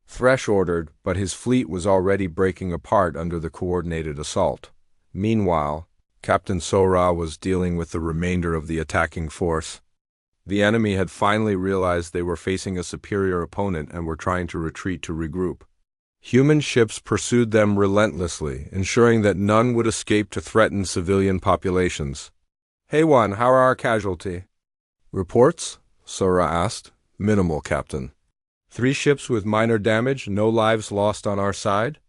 Speaker 1: Thresh ordered, but his fleet was already breaking apart under the coordinated assault. Meanwhile, Captain Sora was dealing with the remainder of the attacking force. The enemy had finally realized they were facing a superior opponent and were trying to retreat to regroup. Human ships pursued them relentlessly, ensuring that none would escape to threaten civilian populations. Haewon, how are our casualties? Reports? Sora asked. Minimal, Captain. 3 ships with minor damage, no lives lost on our side?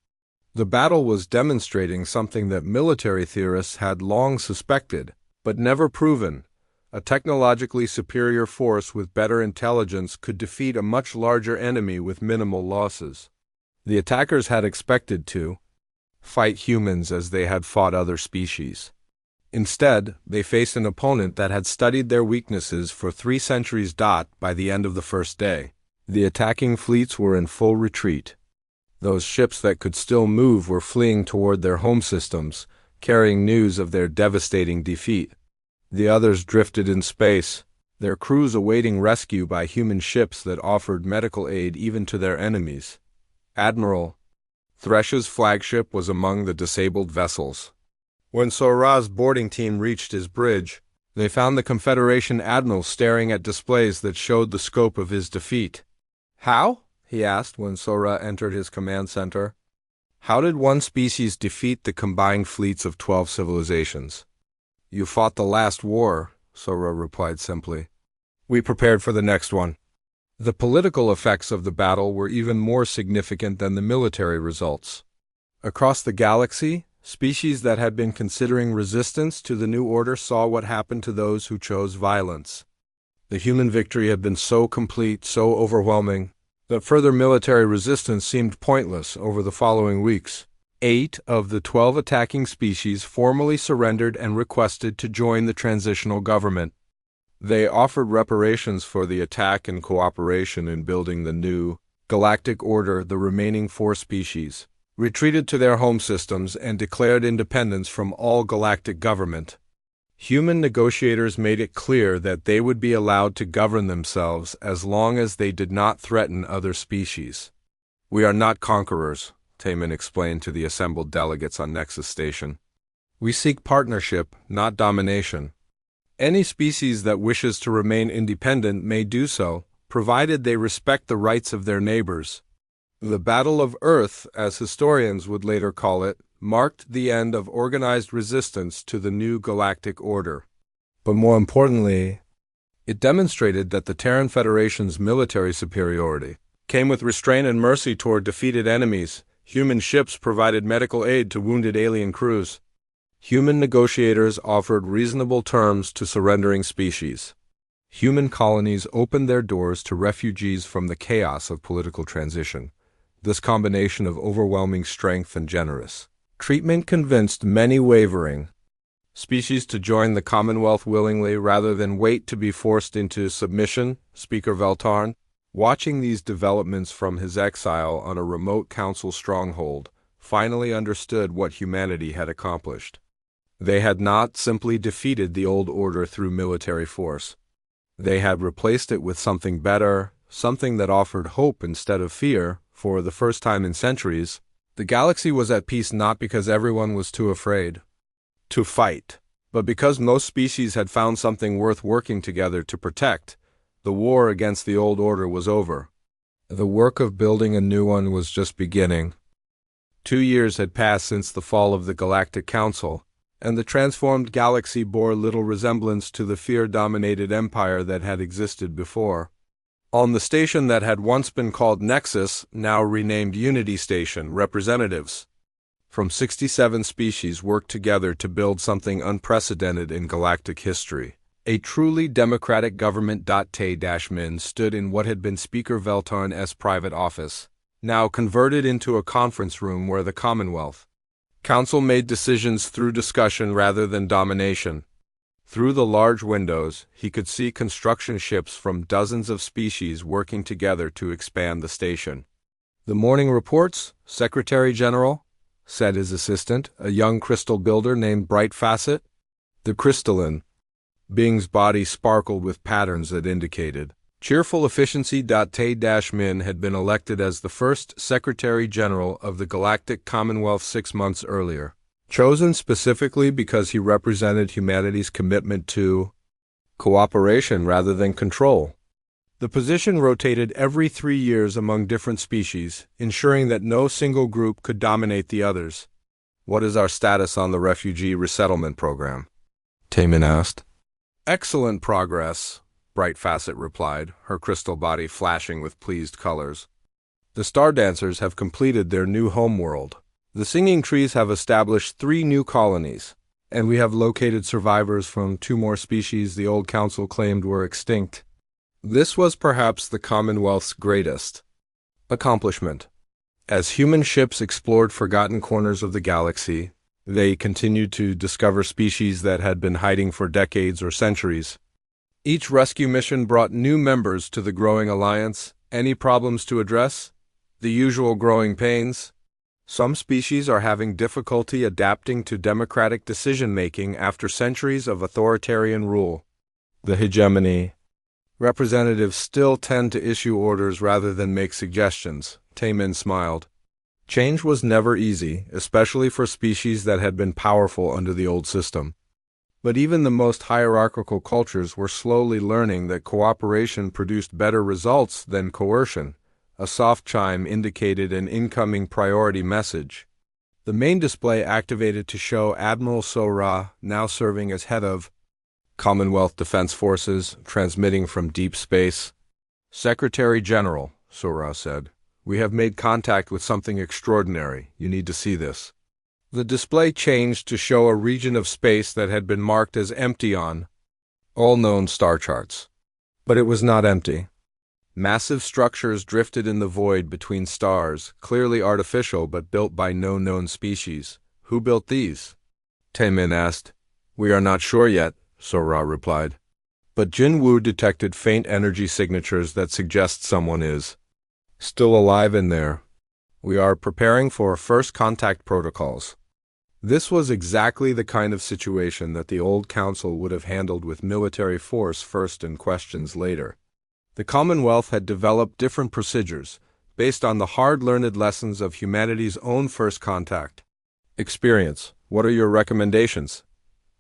Speaker 1: The battle was demonstrating something that military theorists had long suspected, but never proven. A technologically superior force with better intelligence could defeat a much larger enemy with minimal losses. The attackers had expected to fight humans as they had fought other species. Instead, they faced an opponent that had studied their weaknesses for 3 centuries. By the end of the first day, the attacking fleets were in full retreat. Those ships that could still move were fleeing toward their home systems, carrying news of their devastating defeat. The others drifted in space, their crews awaiting rescue by human ships that offered medical aid even to their enemies. Admiral Thresh's flagship was among the disabled vessels. When Sora's boarding team reached his bridge, they found the Confederation admiral staring at displays that showed the scope of his defeat. How? He asked when Sora entered his command center. How did one species defeat the combined fleets of 12 civilizations? You fought the last war, Sora replied simply. We prepared for the next one. The political effects of the battle were even more significant than the military results. Across the galaxy, species that had been considering resistance to the new order saw what happened to those who chose violence. The human victory had been so complete, so overwhelming, that further military resistance seemed pointless over the following weeks. 8 of the 12 attacking species formally surrendered and requested to join the transitional government. They offered reparations for the attack and cooperation in building the new galactic order. The remaining 4 species retreated to their home systems and declared independence from all galactic government. Human negotiators made it clear that they would be allowed to govern themselves as long as they did not threaten other species. We are not conquerors, Taman explained to the assembled delegates on Nexus Station. We seek partnership, not domination. Any species that wishes to remain independent may do so, provided they respect the rights of their neighbors. The Battle of Earth, as historians would later call it, marked the end of organized resistance to the new galactic order. But more importantly, it demonstrated that the Terran Federation's military superiority came with restraint and mercy toward defeated enemies. Human ships provided medical aid to wounded alien crews. Human negotiators offered reasonable terms to surrendering species. Human colonies opened their doors to refugees from the chaos of political transition. This combination of overwhelming strength and generous treatment convinced many wavering species to join the Commonwealth willingly rather than wait to be forced into submission. Speaker Veltarn, watching these developments from his exile on a remote council stronghold, finally understood what humanity had accomplished. They had not simply defeated the old order through military force. They had replaced it with something better, something that offered hope instead of fear. For the first time in centuries, the galaxy was at peace not because everyone was too afraid to fight, but because most species had found something worth working together to protect. The war against the old order was over. The work of building a new one was just beginning. 2 years had passed since the fall of the Galactic Council, and the transformed galaxy bore little resemblance to the fear-dominated empire that had existed before. On the station that had once been called Nexus, now renamed Unity Station, representatives from 67 species worked together to build something unprecedented in galactic history. A truly democratic government. Tay-Min stood in what had been Speaker Veltarn's private office, now converted into a conference room where the Commonwealth Council made decisions through discussion rather than domination. Through the large windows, he could see construction ships from dozens of species working together to expand the station. The morning reports, Secretary General, said his assistant, a young crystal builder named Bright Facet. The crystalline being's body sparkled with patterns that indicated cheerful efficiency. Tay-Min had been elected as the first Secretary General of the Galactic Commonwealth 6 months earlier, chosen specifically because he represented humanity's commitment to cooperation rather than control. The position rotated every 3 years among different species, ensuring that no single group could dominate the others. What is our status on the refugee resettlement program? Taman asked. Excellent progress, Bright Facet replied, her crystal body flashing with pleased colors. The Star Dancers have completed their new homeworld. The Singing Trees have established 3 new colonies, and we have located survivors from 2 more species the old council claimed were extinct. This was perhaps the Commonwealth's greatest accomplishment. As human ships explored forgotten corners of the galaxy, they continued to discover species that had been hiding for decades or centuries. Each rescue mission brought new members to the growing alliance. Any problems to address? The usual growing pains. Some species are having difficulty adapting to democratic decision-making after centuries of authoritarian rule. The hegemony. Representatives still tend to issue orders rather than make suggestions. Taman smiled. Change was never easy, especially for species that had been powerful under the old system. But even the most hierarchical cultures were slowly learning that cooperation produced better results than coercion. A soft chime indicated an incoming priority message. The main display activated to show Admiral So-Ra, now serving as head of Commonwealth Defense Forces, transmitting from deep space. Secretary General, So-Ra said, "We have made contact with something extraordinary. You need to see this." The display changed to show a region of space that had been marked as empty on all known star charts. But it was not empty. Massive structures drifted in the void between stars, clearly artificial but built by no known species. Who built these? Taemin asked. "We are not sure yet," So-Ra replied. But Jin Woo detected faint energy signatures that suggest someone is still alive in there. "We are preparing for first contact protocols." This was exactly the kind of situation that the old council would have handled with military force first and questions later. The Commonwealth had developed different procedures, based on the hard-learned lessons of humanity's own first contact experience. "What are your recommendations?"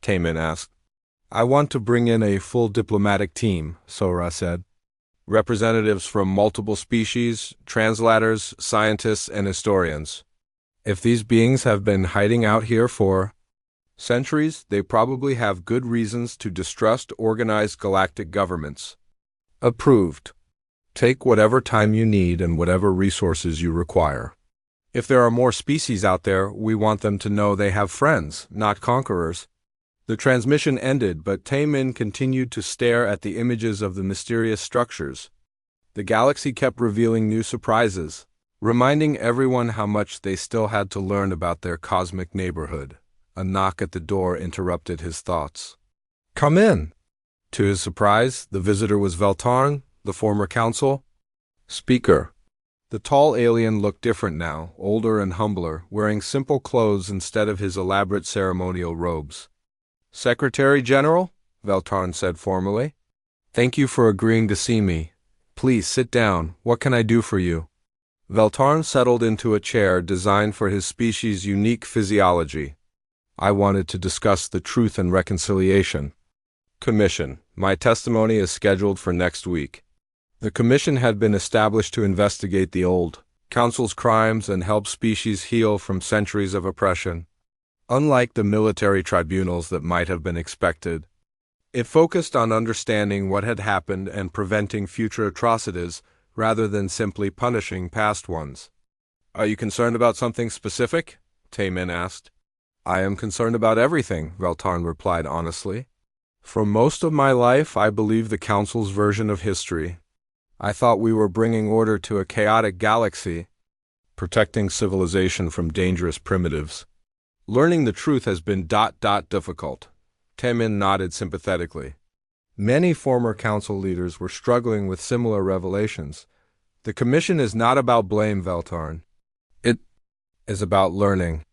Speaker 1: Taemin asked. "I want to bring in a full diplomatic team," So-Ra said. "Representatives from multiple species, translators, scientists, and historians. If these beings have been hiding out here for centuries, they probably have good reasons to distrust organized galactic governments." Approved. "Take whatever time you need and whatever resources you require. If there are more species out there, we want them to know they have friends, not conquerors." The transmission ended, but Taemin continued to stare at the images of the mysterious structures. The galaxy kept revealing new surprises, reminding everyone how much they still had to learn about their cosmic neighborhood. A knock at the door interrupted his thoughts. "Come in." To his surprise, the visitor was Veltarn, the former council speaker. The tall alien looked different now, older and humbler, wearing simple clothes instead of his elaborate ceremonial robes. "Secretary General," Veltarn said formally, "thank you for agreeing to see me. Please sit down. What can I do for you?" Veltarn settled into a chair designed for his species' unique physiology. "I wanted to discuss the Truth and Reconciliation Commission. My testimony is scheduled for next week." The commission had been established to investigate the old council's crimes and help species heal from centuries of oppression. Unlike the military tribunals that might have been expected, it focused on understanding what had happened and preventing future atrocities rather than simply punishing past ones. "Are you concerned about something specific?" Taemin asked. "I am concerned about everything," Veltarn replied honestly. "For most of my life, I believed the Council's version of history. I thought we were bringing order to a chaotic galaxy, protecting civilization from dangerous primitives. Learning the truth has been difficult." Taemin nodded sympathetically. Many former council leaders were struggling with similar revelations. The commission is not about blame, Veltarn. It is about learning.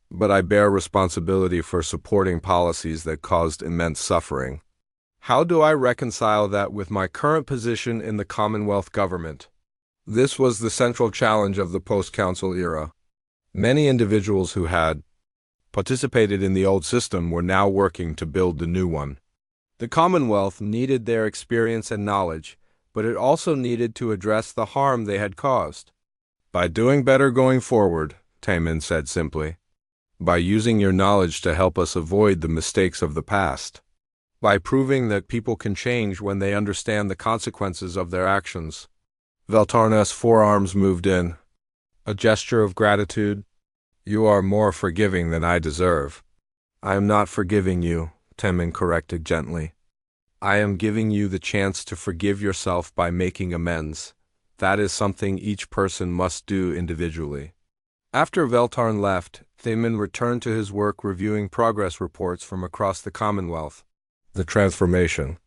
Speaker 1: But I bear responsibility for supporting policies that caused immense suffering. How do I reconcile that with my current position in the Commonwealth government? This was the central challenge of the post-council era. Many individuals who had participated in the old system were now working to build the new one. The Commonwealth needed their experience and knowledge, but it also needed to address the harm they had caused. "By doing better going forward," Taemin said simply. "By using your knowledge to help us avoid the mistakes of the past. By proving that people can change when they understand the consequences of their actions." Veltarna's forearms moved in. A gesture of gratitude. "You are more forgiving than I deserve." "I am not forgiving you," Taemin corrected gently. "I am giving you the chance to forgive yourself by making amends. That is something each person must do individually." After Veltarn left, Taemin returned to his work reviewing progress reports from across the Commonwealth. The transformation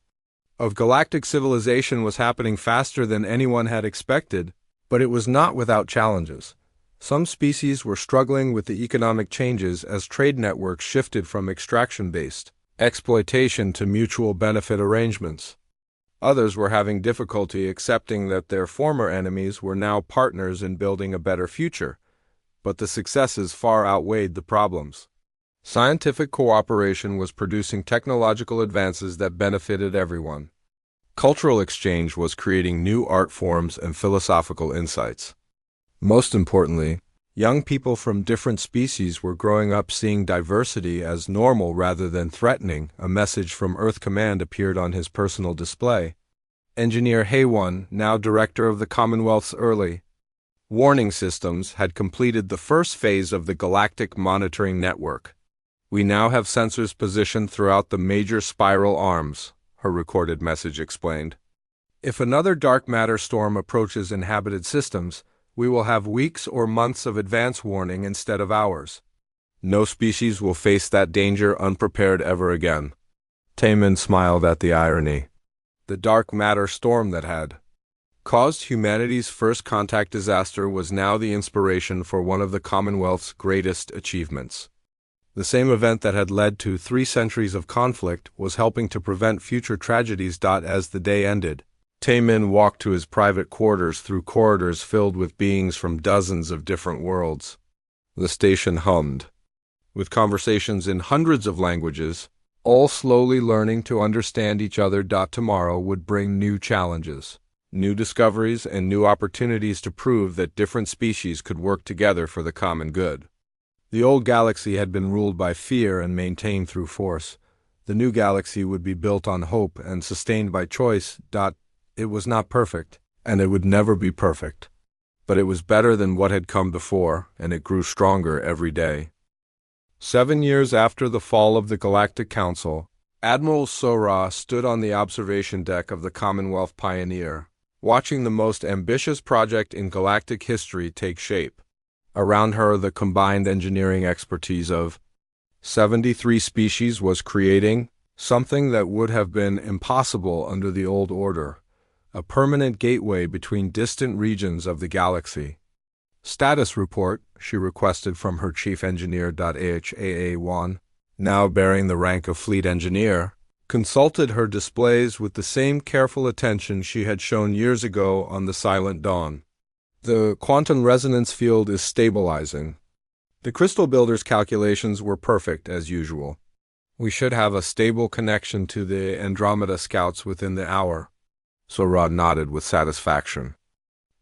Speaker 1: of galactic civilization was happening faster than anyone had expected, but it was not without challenges. Some species were struggling with the economic changes as trade networks shifted from extraction-based exploitation to mutual benefit arrangements. Others were having difficulty accepting that their former enemies were now partners in building a better future, but the successes far outweighed the problems. Scientific cooperation was producing technological advances that benefited everyone. Cultural exchange was creating new art forms and philosophical insights. Most importantly, Young people from different species were growing up seeing diversity as normal rather than threatening. A message from Earth Command appeared on his personal display. Engineer Haywan, now director of the Commonwealth's early warning systems, had completed the first phase of the Galactic Monitoring Network. We now have sensors positioned throughout the major spiral arms, her recorded message explained. If another dark matter storm approaches inhabited systems, we will have weeks or months of advance warning instead of hours. No species will face that danger unprepared ever again. Taemin smiled at the irony. The dark matter storm that had caused humanity's first contact disaster was now the inspiration for one of the Commonwealth's greatest achievements. The same event that had led to 3 centuries of conflict was helping to prevent future tragedies. As the day ended, Taemin walked to his private quarters through corridors filled with beings from dozens of different worlds. The station hummed, with conversations in hundreds of languages, all slowly learning to understand each other. Tomorrow would bring new challenges, new discoveries, and new opportunities to prove that different species could work together for the common good. The old galaxy had been ruled by fear and maintained through force. The new galaxy would be built on hope and sustained by choice. It was not perfect, and it would never be perfect. But it was better than what had come before, and it grew stronger every day. 7 years after the fall of the Galactic Council, Admiral Sora stood on the observation deck of the Commonwealth Pioneer, watching the most ambitious project in galactic history take shape. Around her, the combined engineering expertise of 73 species was creating something that would have been impossible under the old order. A permanent gateway between distant regions of the galaxy. Status report, she requested from her chief engineer. HFY War, now bearing the rank of fleet engineer, consulted her displays with the same careful attention she had shown years ago on the Silent Dawn. The quantum resonance field is stabilizing. The crystal builder's calculations were perfect as usual. We should have a stable connection to the Andromeda Scouts within the hour. Sora nodded with satisfaction.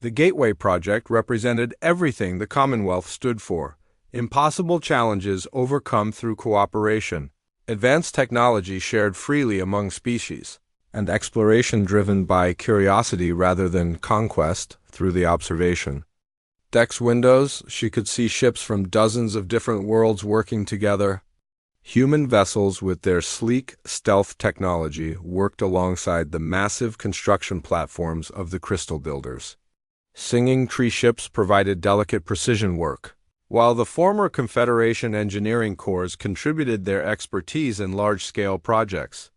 Speaker 1: The Gateway Project represented everything the Commonwealth stood for. Impossible challenges overcome through cooperation, advanced technology shared freely among species, and exploration driven by curiosity rather than conquest through the observation. Deck's windows, she could see ships from dozens of different worlds working together. Human vessels with their sleek stealth technology worked alongside the massive construction platforms of the crystal builders. Singing tree ships provided delicate precision work, while the former Confederation engineering corps contributed their expertise in large-scale projects.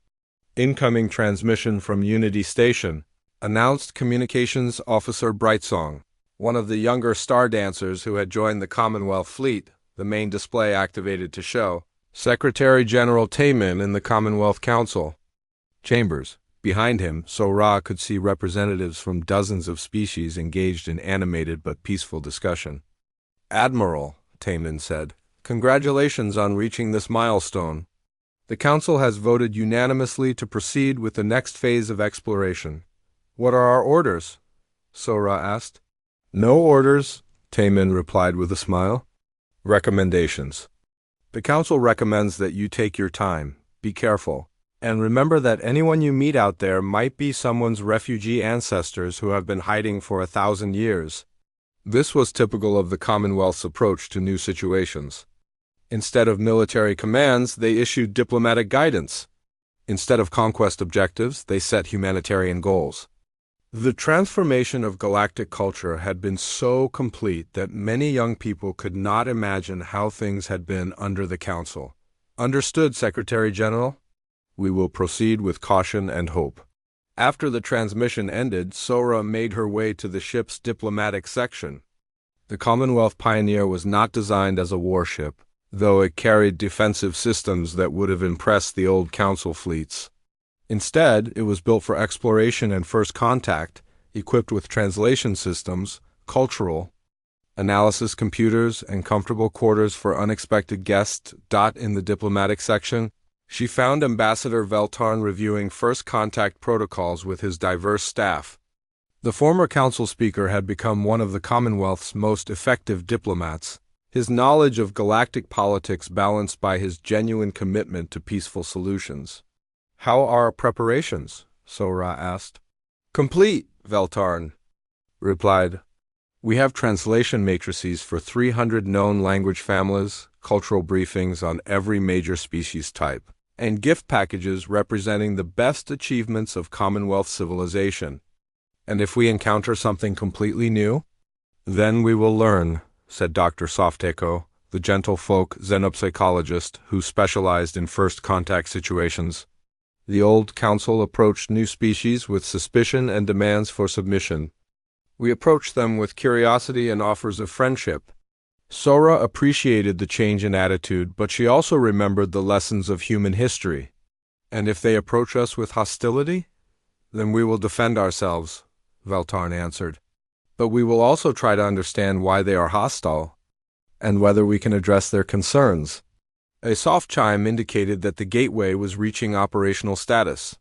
Speaker 1: Incoming transmission from Unity Station, announced Communications Officer Brightsong, one of the younger star dancers who had joined the Commonwealth Fleet. The main display activated to show Secretary General Taemin in the Commonwealth Council chambers. Behind him, Sora could see representatives from dozens of species engaged in animated but peaceful discussion. Admiral, Taemin said, congratulations on reaching this milestone. The Council has voted unanimously to proceed with the next phase of exploration. What are our orders? Sora asked. No orders, Taemin replied with a smile. Recommendations. The Council recommends that you take your time, be careful, and remember that anyone you meet out there might be someone's refugee ancestors who have been hiding for 1,000 years. This was typical of the Commonwealth's approach to new situations. Instead of military commands, they issued diplomatic guidance. Instead of conquest objectives, they set humanitarian goals. The transformation of galactic culture had been so complete that many young people could not imagine how things had been under the Council. Understood, Secretary General? We will proceed with caution and hope. After the transmission ended, Sora made her way to the ship's diplomatic section. The Commonwealth Pioneer was not designed as a warship, though it carried defensive systems that would have impressed the old Council fleets. Instead, it was built for exploration and first contact, equipped with translation systems, cultural analysis computers, and comfortable quarters for unexpected guests. In the diplomatic section, she found Ambassador Veltarn reviewing first contact protocols with his diverse staff. The former council speaker had become one of the Commonwealth's most effective diplomats, his knowledge of galactic politics balanced by his genuine commitment to peaceful solutions. "How are our preparations?" Sora asked. "Complete," Veltarn replied. "We have translation matrices for 300 known language families, cultural briefings on every major species type, and gift packages representing the best achievements of Commonwealth civilization. And if we encounter something completely new, then we will learn," said Dr. Softeco, the gentlefolk xenopsychologist who specialized in first contact situations. The old council approached new species with suspicion and demands for submission. We approached them with curiosity and offers of friendship. Sora appreciated the change in attitude, but she also remembered the lessons of human history. "And if they approach us with hostility, then we will defend ourselves," Veltarn answered. "But we will also try to understand why they are hostile, and whether we can address their concerns." A soft chime indicated that the gateway was reaching operational status.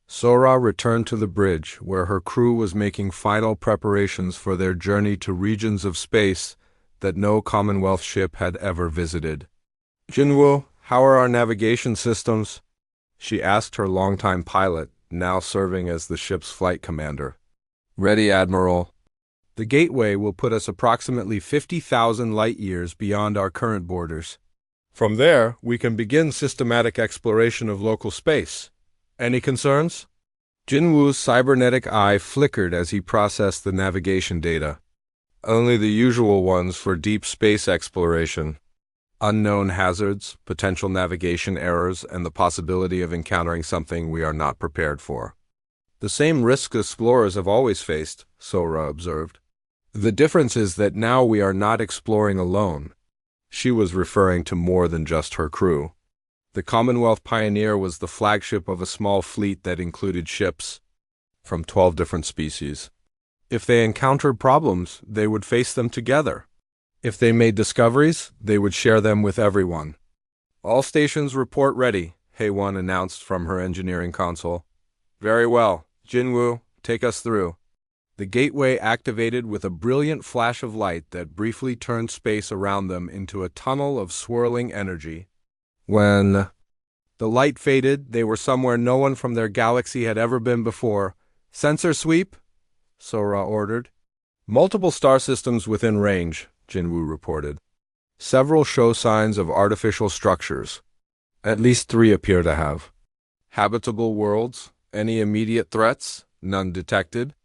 Speaker 1: Sora returned to the bridge, where her crew was making final preparations for their journey to regions of space that no Commonwealth ship had ever visited. "Jinwoo, how are our navigation systems?" she asked her longtime pilot, now serving as the ship's flight commander. "Ready, Admiral. The gateway will put us approximately 50,000 light-years beyond our current borders. From there, we can begin systematic exploration of local space. Any concerns?" Jinwoo's cybernetic eye flickered as he processed the navigation data. "Only the usual ones for deep space exploration. Unknown hazards, potential navigation errors, and the possibility of encountering something we are not prepared for. The same risks explorers have always faced," Sora observed. "The difference is that now we are not exploring alone." She was referring to more than just her crew. The Commonwealth Pioneer was the flagship of a small fleet that included ships from 12 different species. If they encountered problems, they would face them together. If they made discoveries, they would share them with everyone. "All stations report ready," Heywan announced from her engineering console. "Very well. Jinwoo, take us through." The gateway activated with a brilliant flash of light that briefly turned space around them into a tunnel of swirling energy. When the light faded, they were somewhere no one from their galaxy had ever been before. "Sensor sweep," Sora ordered. "Multiple star systems within range," Jinwoo reported. "Several show signs of artificial structures. At least 3 appear to have habitable worlds. Any immediate threats? None detected.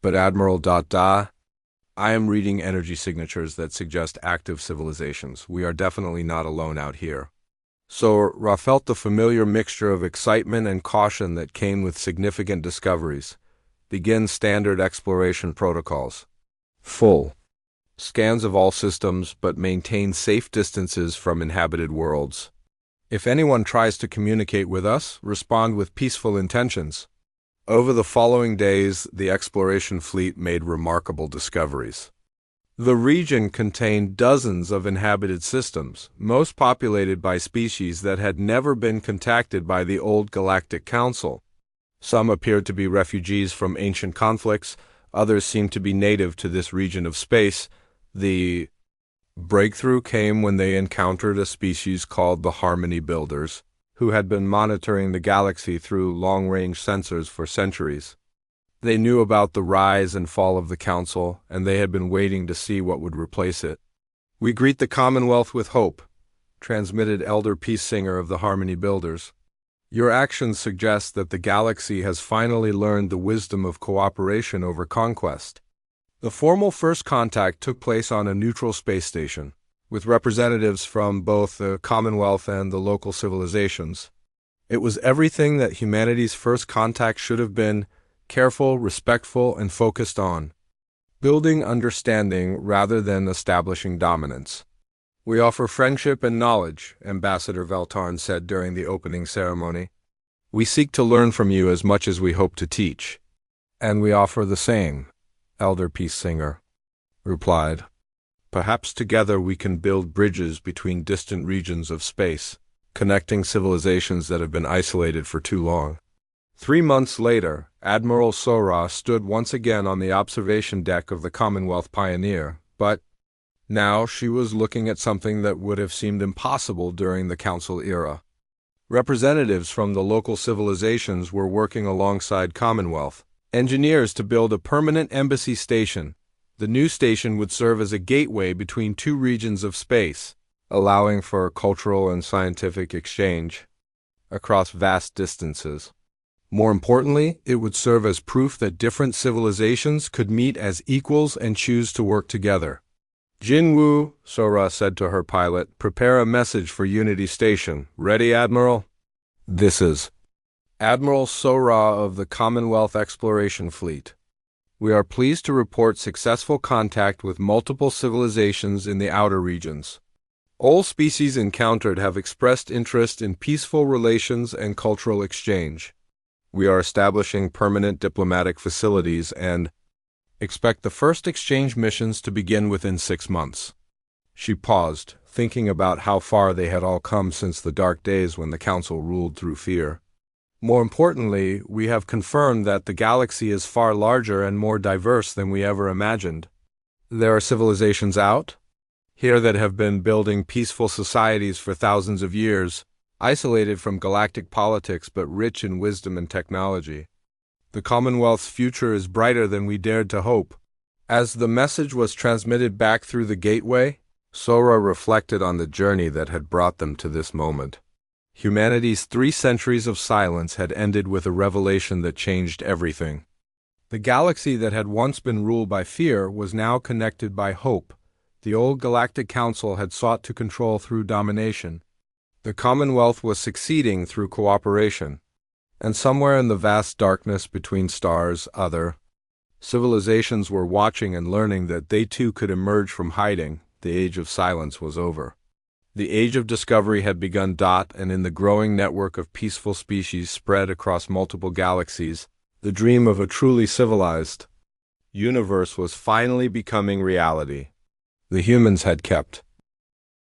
Speaker 1: But Admiral Da, I am reading energy signatures that suggest active civilizations. We are definitely not alone out here." Sora felt the familiar mixture of excitement and caution that came with significant discoveries. "Begin standard exploration protocols. Full scans of all systems, but maintain safe distances from inhabited worlds. If anyone tries to communicate with us, respond with peaceful intentions." Over the following days, the exploration fleet made remarkable discoveries. The region contained dozens of inhabited systems, most populated by species that had never been contacted by the old Galactic Council. Some appeared to be refugees from ancient conflicts, others seemed to be native to this region of space. The breakthrough came when they encountered a species called the Harmony Builders, who had been monitoring the galaxy through long-range sensors for centuries. They knew about the rise and fall of the Council, and they had been waiting to see what would replace it. "We greet the Commonwealth with hope," transmitted Elder Peace Singer of the Harmony Builders. "Your actions suggest that the galaxy has finally learned the wisdom of cooperation over conquest." The formal first contact took place on a neutral space station, with representatives from both the Commonwealth and the local civilizations. It was everything that humanity's first contact should have been: careful, respectful, and focused on building understanding rather than establishing dominance. "We offer friendship and knowledge," Ambassador Veltarn said during the opening ceremony. "We seek to learn from you as much as we hope to teach." "And we offer the same," Elder Peace Singer replied. "Perhaps together we can build bridges between distant regions of space, connecting civilizations that have been isolated for too long." 3 months later, Admiral Sora stood once again on the observation deck of the Commonwealth Pioneer, but now she was looking at something that would have seemed impossible during the Council era. Representatives from the local civilizations were working alongside Commonwealth engineers to build a permanent embassy station. The new station would serve as a gateway between two regions of space, allowing for cultural and scientific exchange across vast distances. More importantly, it would serve as proof that different civilizations could meet as equals and choose to work together. Jinwoo, Sora said to her pilot, prepare a message for Unity Station. Ready, Admiral? This is Admiral Sora of the Commonwealth Exploration Fleet. We are pleased to report successful contact with multiple civilizations in the outer regions. All species encountered have expressed interest in peaceful relations and cultural exchange. We are establishing permanent diplomatic facilities and expect the first exchange missions to begin within 6 months. She paused, thinking about how far they had all come since the dark days when the Council ruled through fear. More importantly, we have confirmed that the galaxy is far larger and more diverse than we ever imagined. There are civilizations out here that have been building peaceful societies for thousands of years, isolated from galactic politics but rich in wisdom and technology. The Commonwealth's future is brighter than we dared to hope. As the message was transmitted back through the gateway, Sora reflected on the journey that had brought them to this moment. Humanity's 3 centuries of silence had ended with a revelation that changed everything. The galaxy that had once been ruled by fear was now connected by hope. The old Galactic Council had sought to control through domination. The Commonwealth was succeeding through cooperation. And somewhere in the vast darkness between stars, other civilizations were watching and learning that they too could emerge from hiding. The age of silence was over. The age of discovery had begun. And in the growing network of peaceful species spread across multiple galaxies, the dream of a truly civilized universe was finally becoming reality. The humans had kept